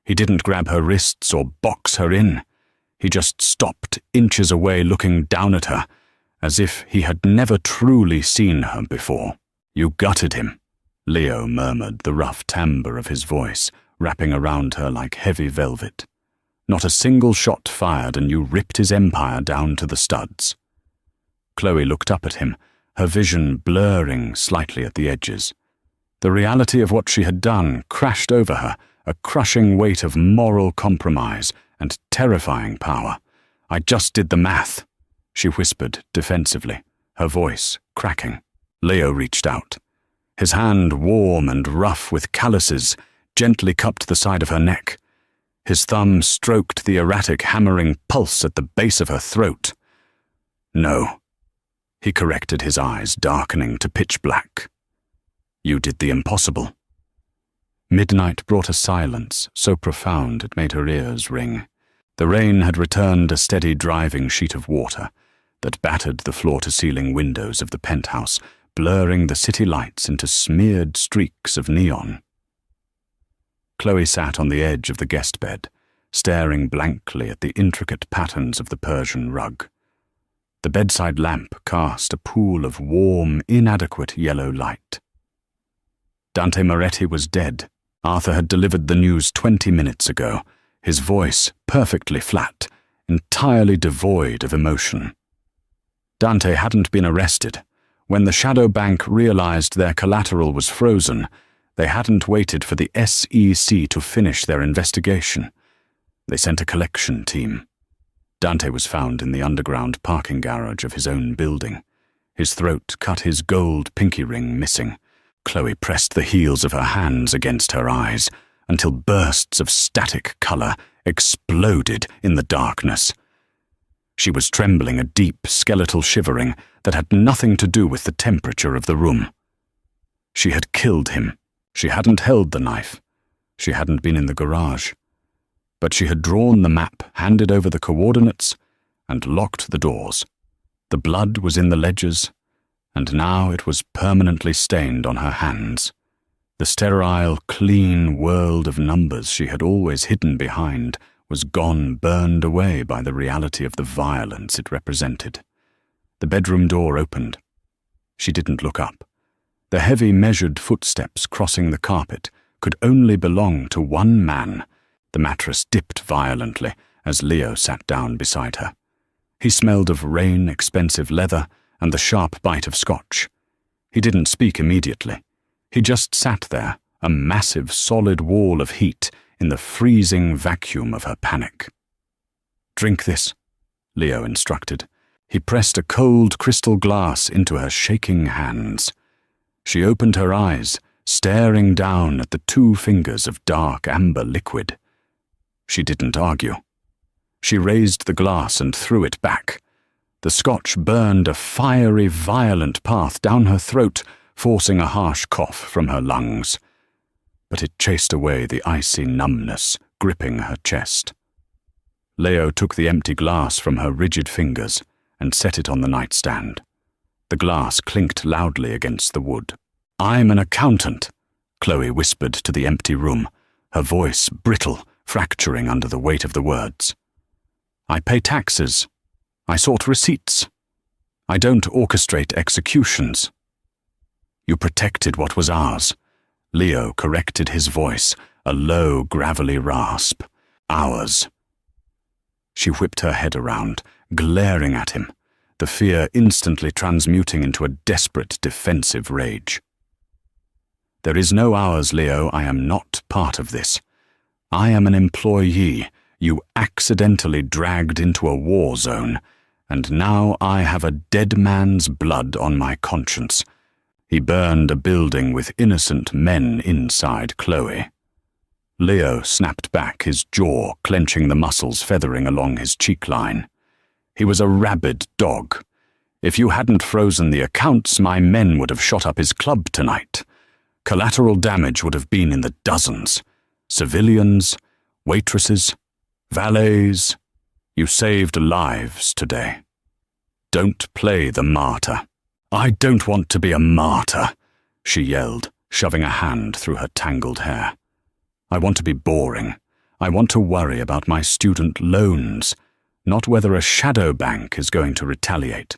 He didn't grab her wrists or box her in. He just stopped inches away, looking down at her, as if he had never truly seen her before. "You gutted him," Leo murmured, the rough timbre of his voice wrapping around her like heavy velvet. "Not a single shot fired, and you ripped his empire down to the studs." Chloe looked up at him, her vision blurring slightly at the edges. The reality of what she had done crashed over her, a crushing weight of moral compromise and terrifying power. "I just did the math," she whispered defensively, her voice cracking. Leo reached out. His hand, warm and rough with calluses, gently cupped the side of her neck. His thumb stroked the erratic, hammering pulse at the base of her throat. "No," he corrected, his eyes darkening to pitch black. "You did the impossible." Midnight brought a silence so profound it made her ears ring. The rain had returned, a steady driving sheet of water that battered the floor-to-ceiling windows of the penthouse, blurring the city lights into smeared streaks of neon. Chloe sat on the edge of the guest bed, staring blankly at the intricate patterns of the Persian rug. The bedside lamp cast a pool of warm, inadequate yellow light. Dante Moretti was dead. Arthur had delivered the news 20 minutes ago, his voice perfectly flat, entirely devoid of emotion. Dante hadn't been arrested. When the shadow bank realized their collateral was frozen, they hadn't waited for the SEC to finish their investigation. They sent a collection team. Dante was found in the underground parking garage of his own building, his throat cut, his gold pinky ring missing. Chloe pressed the heels of her hands against her eyes, until bursts of static color exploded in the darkness. She was trembling a deep skeletal shivering that had nothing to do with the temperature of the room. She had killed him. She hadn't held the knife. She hadn't been in the garage. But she had drawn the map, handed over the coordinates, and locked the doors. The blood was in the ledgers, and now it was permanently stained on her hands. The sterile, clean world of numbers she had always hidden behind was gone, burned away by the reality of the violence it represented. The bedroom door opened. She didn't look up. The heavy, measured footsteps crossing the carpet could only belong to one man. The mattress dipped violently as Leo sat down beside her. He smelled of rain, expensive leather, and the sharp bite of scotch. He didn't speak immediately. He just sat there, a massive, solid wall of heat in the freezing vacuum of her panic. "Drink this," Leo instructed. He pressed a cold crystal glass into her shaking hands. She opened her eyes, staring down at the 2 fingers of dark amber liquid. She didn't argue. She raised the glass and threw it back. The scotch burned a fiery, violent path down her throat, forcing a harsh cough from her lungs. But it chased away the icy numbness gripping her chest. Leo took the empty glass from her rigid fingers and set it on the nightstand. The glass clinked loudly against the wood. "I'm an accountant," Chloe whispered to the empty room, her voice brittle, fracturing under the weight of the words. "I pay taxes. I sort receipts. I don't orchestrate executions." "You protected what was ours," Leo corrected his voice, a low, gravelly rasp. "Ours." She whipped her head around, glaring at him, the fear instantly transmuting into a desperate, defensive rage. "There is no ours, Leo. I am not part of this. I am an employee you accidentally dragged into a war zone, and now I have a dead man's blood on my conscience." He burned a building with innocent men inside Chloe. Leo snapped back, his jaw clenching the muscles feathering along his cheek line. He was a rabid dog. If you hadn't frozen the accounts, my men would have shot up his club tonight. Collateral damage would have been in the dozens. Civilians, waitresses, valets. You saved lives today. Don't play the martyr. "I don't want to be a martyr," she yelled, shoving a hand through her tangled hair. "I want to be boring. I want to worry about my student loans, not whether a shadow bank is going to retaliate."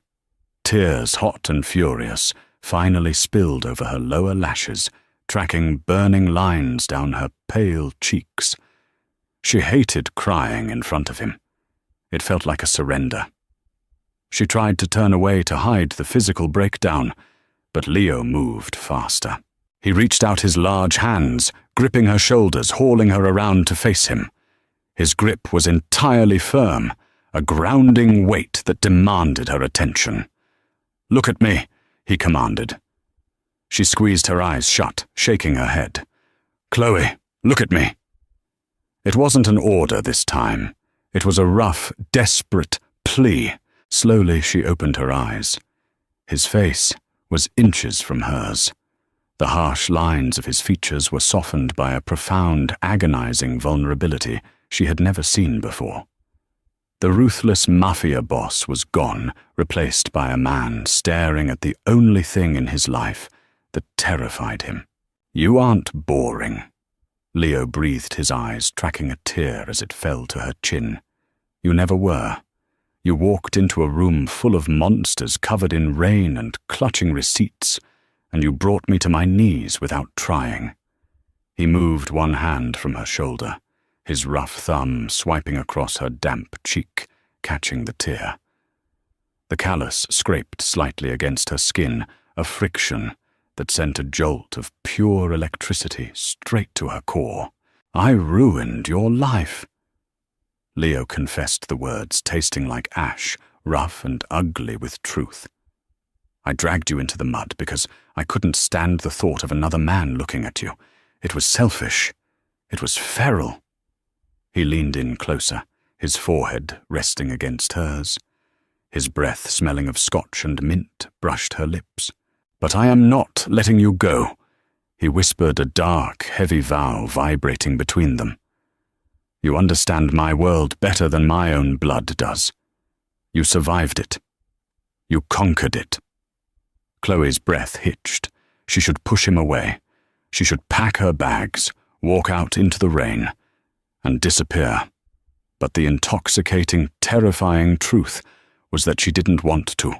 Tears, hot and furious, finally spilled over her lower lashes, tracking burning lines down her pale cheeks. She hated crying in front of him. It felt like a surrender. She tried to turn away to hide the physical breakdown, but Leo moved faster. He reached out his large hands, gripping her shoulders, hauling her around to face him. His grip was entirely firm, a grounding weight that demanded her attention. "Look at me," he commanded. She squeezed her eyes shut, shaking her head. "Chloe, look at me." It wasn't an order this time. It was a rough, desperate plea. Slowly she opened her eyes. His face was inches from hers. The harsh lines of his features were softened by a profound, agonizing vulnerability she had never seen before. The ruthless Mafia boss was gone, replaced by a man staring at the only thing in his life that terrified him. "You aren't boring." Leo breathed his eyes, tracking a tear as it fell to her chin. "You never were. You walked into a room full of monsters covered in rain and clutching receipts, and you brought me to my knees without trying." He moved one hand from her shoulder, his rough thumb swiping across her damp cheek, catching the tear. The callus scraped slightly against her skin, a friction that sent a jolt of pure electricity straight to her core. "I ruined your life." Leo confessed the words, tasting like ash, rough and ugly with truth. "I dragged you into the mud because I couldn't stand the thought of another man looking at you. It was selfish." It was feral. He leaned in closer, his forehead resting against hers. His breath smelling of scotch and mint brushed her lips. "But I am not letting you go," he whispered, a dark, heavy vow vibrating between them. "You understand my world better than my own blood does. You survived it. You conquered it." Chloe's breath hitched. She should push him away. She should pack her bags, walk out into the rain, and disappear. But the intoxicating, terrifying truth was that she didn't want to.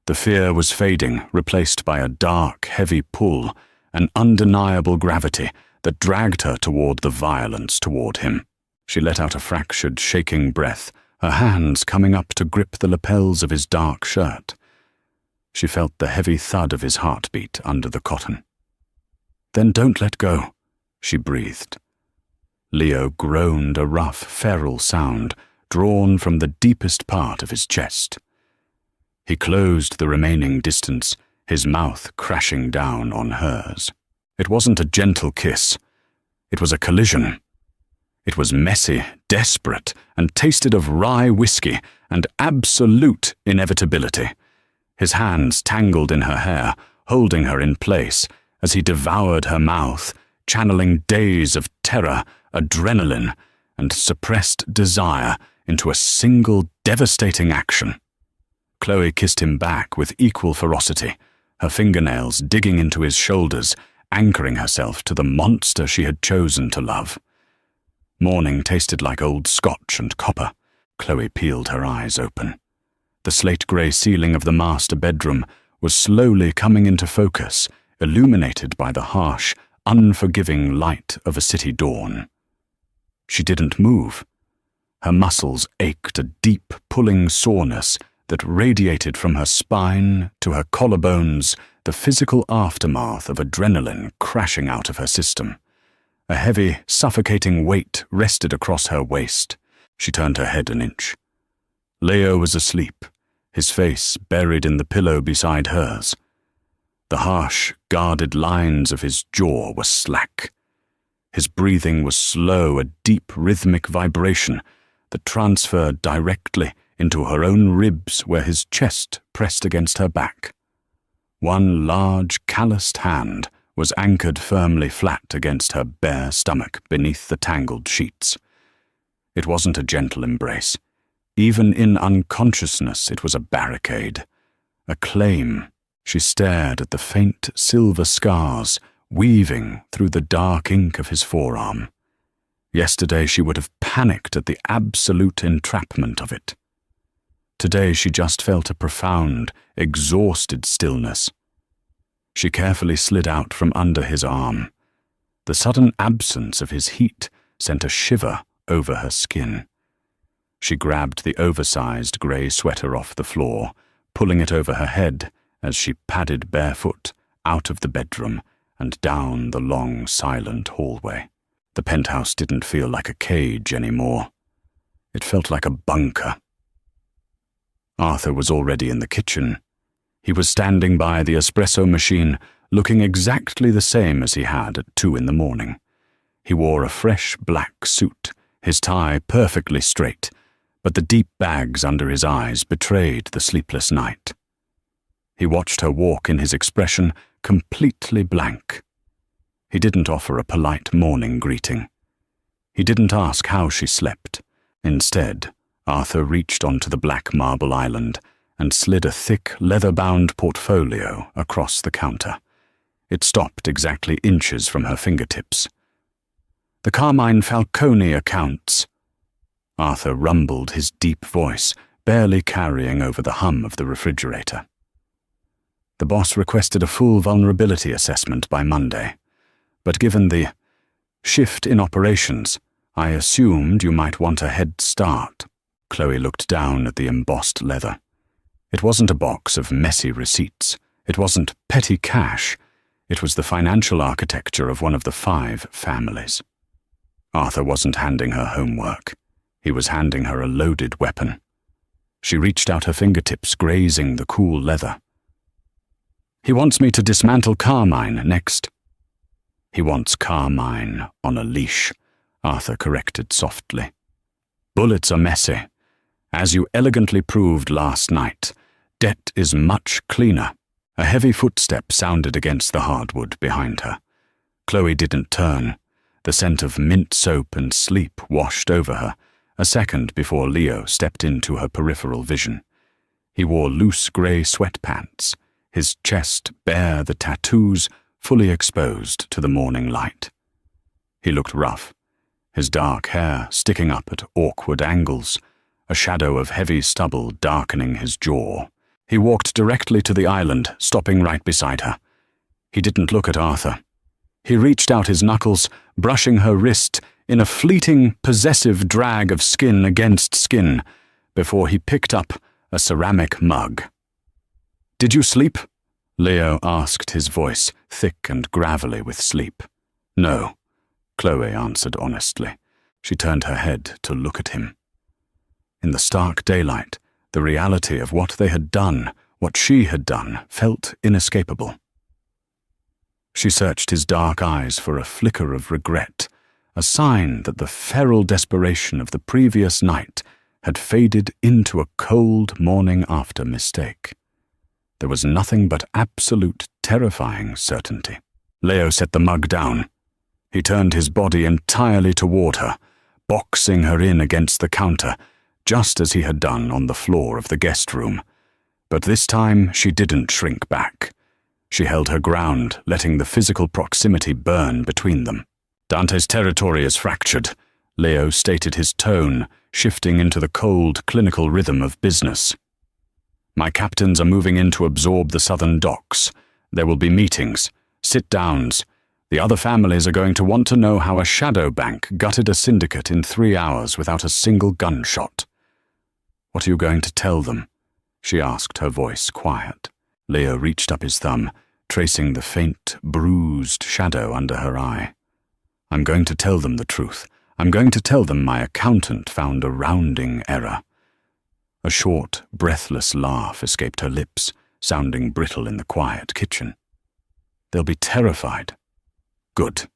The fear was fading, replaced by a dark, heavy pull, an undeniable gravity that dragged her toward the violence toward him. She let out a fractured, shaking breath, her hands coming up to grip the lapels of his dark shirt. She felt the heavy thud of his heartbeat under the cotton. "Then don't let go," she breathed. Leo groaned a rough, feral sound, drawn from the deepest part of his chest. He closed the remaining distance, his mouth crashing down on hers. It wasn't a gentle kiss. It was a collision. It was messy, desperate, and tasted of rye whiskey and absolute inevitability. His hands tangled in her hair, holding her in place, as he devoured her mouth, channeling days of terror, adrenaline, and suppressed desire into a single devastating action. Chloe kissed him back with equal ferocity, her fingernails digging into his shoulders, anchoring herself to the monster she had chosen to love. Morning tasted like old scotch and copper. Chloe peeled her eyes open. The slate-grey ceiling of the master bedroom was slowly coming into focus, illuminated by the harsh, unforgiving light of a city dawn. She didn't move. Her muscles ached a deep, pulling soreness that radiated from her spine to her collarbones, the physical aftermath of adrenaline crashing out of her system. A heavy, suffocating weight rested across her waist. She turned her head an inch. Leo was asleep, his face buried in the pillow beside hers. The harsh, guarded lines of his jaw were slack. His breathing was slow, a deep, rhythmic vibration that transferred directly into her own ribs where his chest pressed against her back. One large, calloused hand was anchored firmly flat against her bare stomach beneath the tangled sheets. It wasn't a gentle embrace. Even in unconsciousness, it was a barricade, a claim. She stared at the faint silver scars weaving through the dark ink of his forearm. Yesterday she would have panicked at the absolute entrapment of it. Today she just felt a profound, exhausted stillness. She carefully slid out from under his arm. The sudden absence of his heat sent a shiver over her skin. She grabbed the oversized grey sweater off the floor, pulling it over her head as she padded barefoot out of the bedroom and down the long, silent hallway. The penthouse didn't feel like a cage anymore. It felt like a bunker. Arthur was already in the kitchen. He was standing by the espresso machine, looking exactly the same as he had at 2 in the morning. He wore a fresh black suit, his tie perfectly straight, but the deep bags under his eyes betrayed the sleepless night. He watched her walk in his expression completely blank. He didn't offer a polite morning greeting. He didn't ask how she slept. Instead, Arthur reached onto the black marble island and slid a thick, leather-bound portfolio across the counter. It stopped exactly inches from her fingertips. "The Carmine Falcone accounts." Arthur rumbled his deep voice, barely carrying over the hum of the refrigerator. "The boss requested a full vulnerability assessment by Monday, but given the shift in operations, I assumed you might want a head start." Chloe looked down at the embossed leather. It wasn't a box of messy receipts. It wasn't petty cash. It was the financial architecture of one of the 5 families. Arthur wasn't handing her homework. He was handing her a loaded weapon. She reached out her fingertips, grazing the cool leather. "He wants me to dismantle Carmine next." He wants Carmine on a leash, Arthur corrected softly. Bullets are messy. As you elegantly proved last night, debt is much cleaner. A heavy footstep sounded against the hardwood behind her. Chloe didn't turn. The scent of mint soap and sleep washed over her, a second before Leo stepped into her peripheral vision. He wore loose grey sweatpants, his chest bare, the tattoos fully exposed to the morning light. He looked rough, his dark hair sticking up at awkward angles, a shadow of heavy stubble darkening his jaw. He walked directly to the island, stopping right beside her. He didn't look at Arthur. He reached out his knuckles, brushing her wrist in a fleeting, possessive drag of skin against skin, before he picked up a ceramic mug. "Did you sleep?" Leo asked, his voice thick and gravelly with sleep. "No," Chloe answered honestly. She turned her head to look at him. In the stark daylight, the reality of what they had done, what she had done, felt inescapable. She searched his dark eyes for a flicker of regret, a sign that the feral desperation of the previous night had faded into a cold morning-after mistake. There was nothing but absolute terrifying certainty. Leo set the mug down. He turned his body entirely toward her, boxing her in against the counter, just as he had done on the floor of the guest room. But this time she didn't shrink back. She held her ground, letting the physical proximity burn between them. "Dante's territory is fractured," Leo stated, his tone shifting into the cold, clinical rhythm of business. "My captains are moving in to absorb the southern docks. There will be meetings, sit-downs. The other families are going to want to know how a shadow bank gutted a syndicate in 3 hours without a single gunshot." "What are you going to tell them?" she asked, her voice quiet. Leo reached up his thumb, tracing the faint, bruised shadow under her eye. "I'm going to tell them the truth. I'm going to tell them my accountant found a rounding error." A short, breathless laugh escaped her lips, sounding brittle in the quiet kitchen. "They'll be terrified." "Good."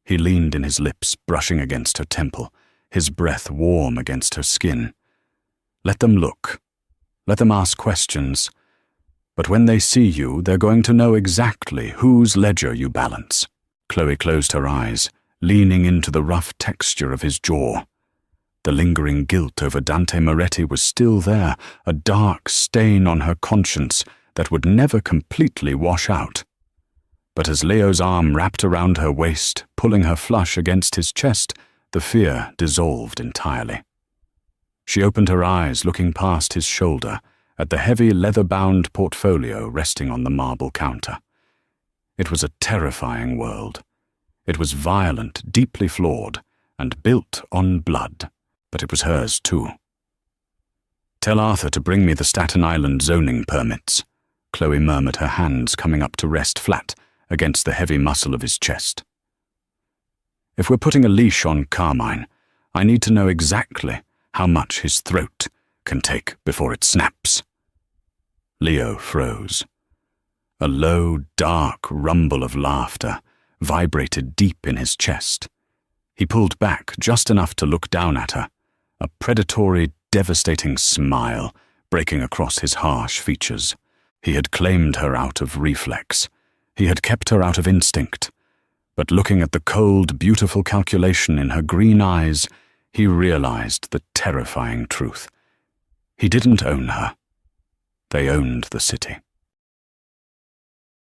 He leaned in, his lips brushing against her temple, his breath warm against her skin. "Let them look. Let them ask questions. But when they see you, they're going to know exactly whose ledger you balance." Chloe closed her eyes, leaning into the rough texture of his jaw. The lingering guilt over Dante Moretti was still there, a dark stain on her conscience that would never completely wash out. But as Leo's arm wrapped around her waist, pulling her flush against his chest, the fear dissolved entirely. She opened her eyes, looking past his shoulder at the heavy leather-bound portfolio resting on the marble counter. It was a terrifying world. It was violent, deeply flawed, and built on blood, but it was hers too. "Tell Arthur to bring me the Staten Island zoning permits," Chloe murmured, her hands coming up to rest flat against the heavy muscle of his chest. "If we're putting a leash on Carmine, I need to know exactly how much his throat can take before it snaps." Leo froze. A low, dark rumble of laughter vibrated deep in his chest. He pulled back just enough to look down at her, a predatory, devastating smile breaking across his harsh features. He had claimed her out of reflex. He had kept her out of instinct. But looking at the cold, beautiful calculation in her green eyes, he realized the terrifying truth. He didn't own her. They owned the city.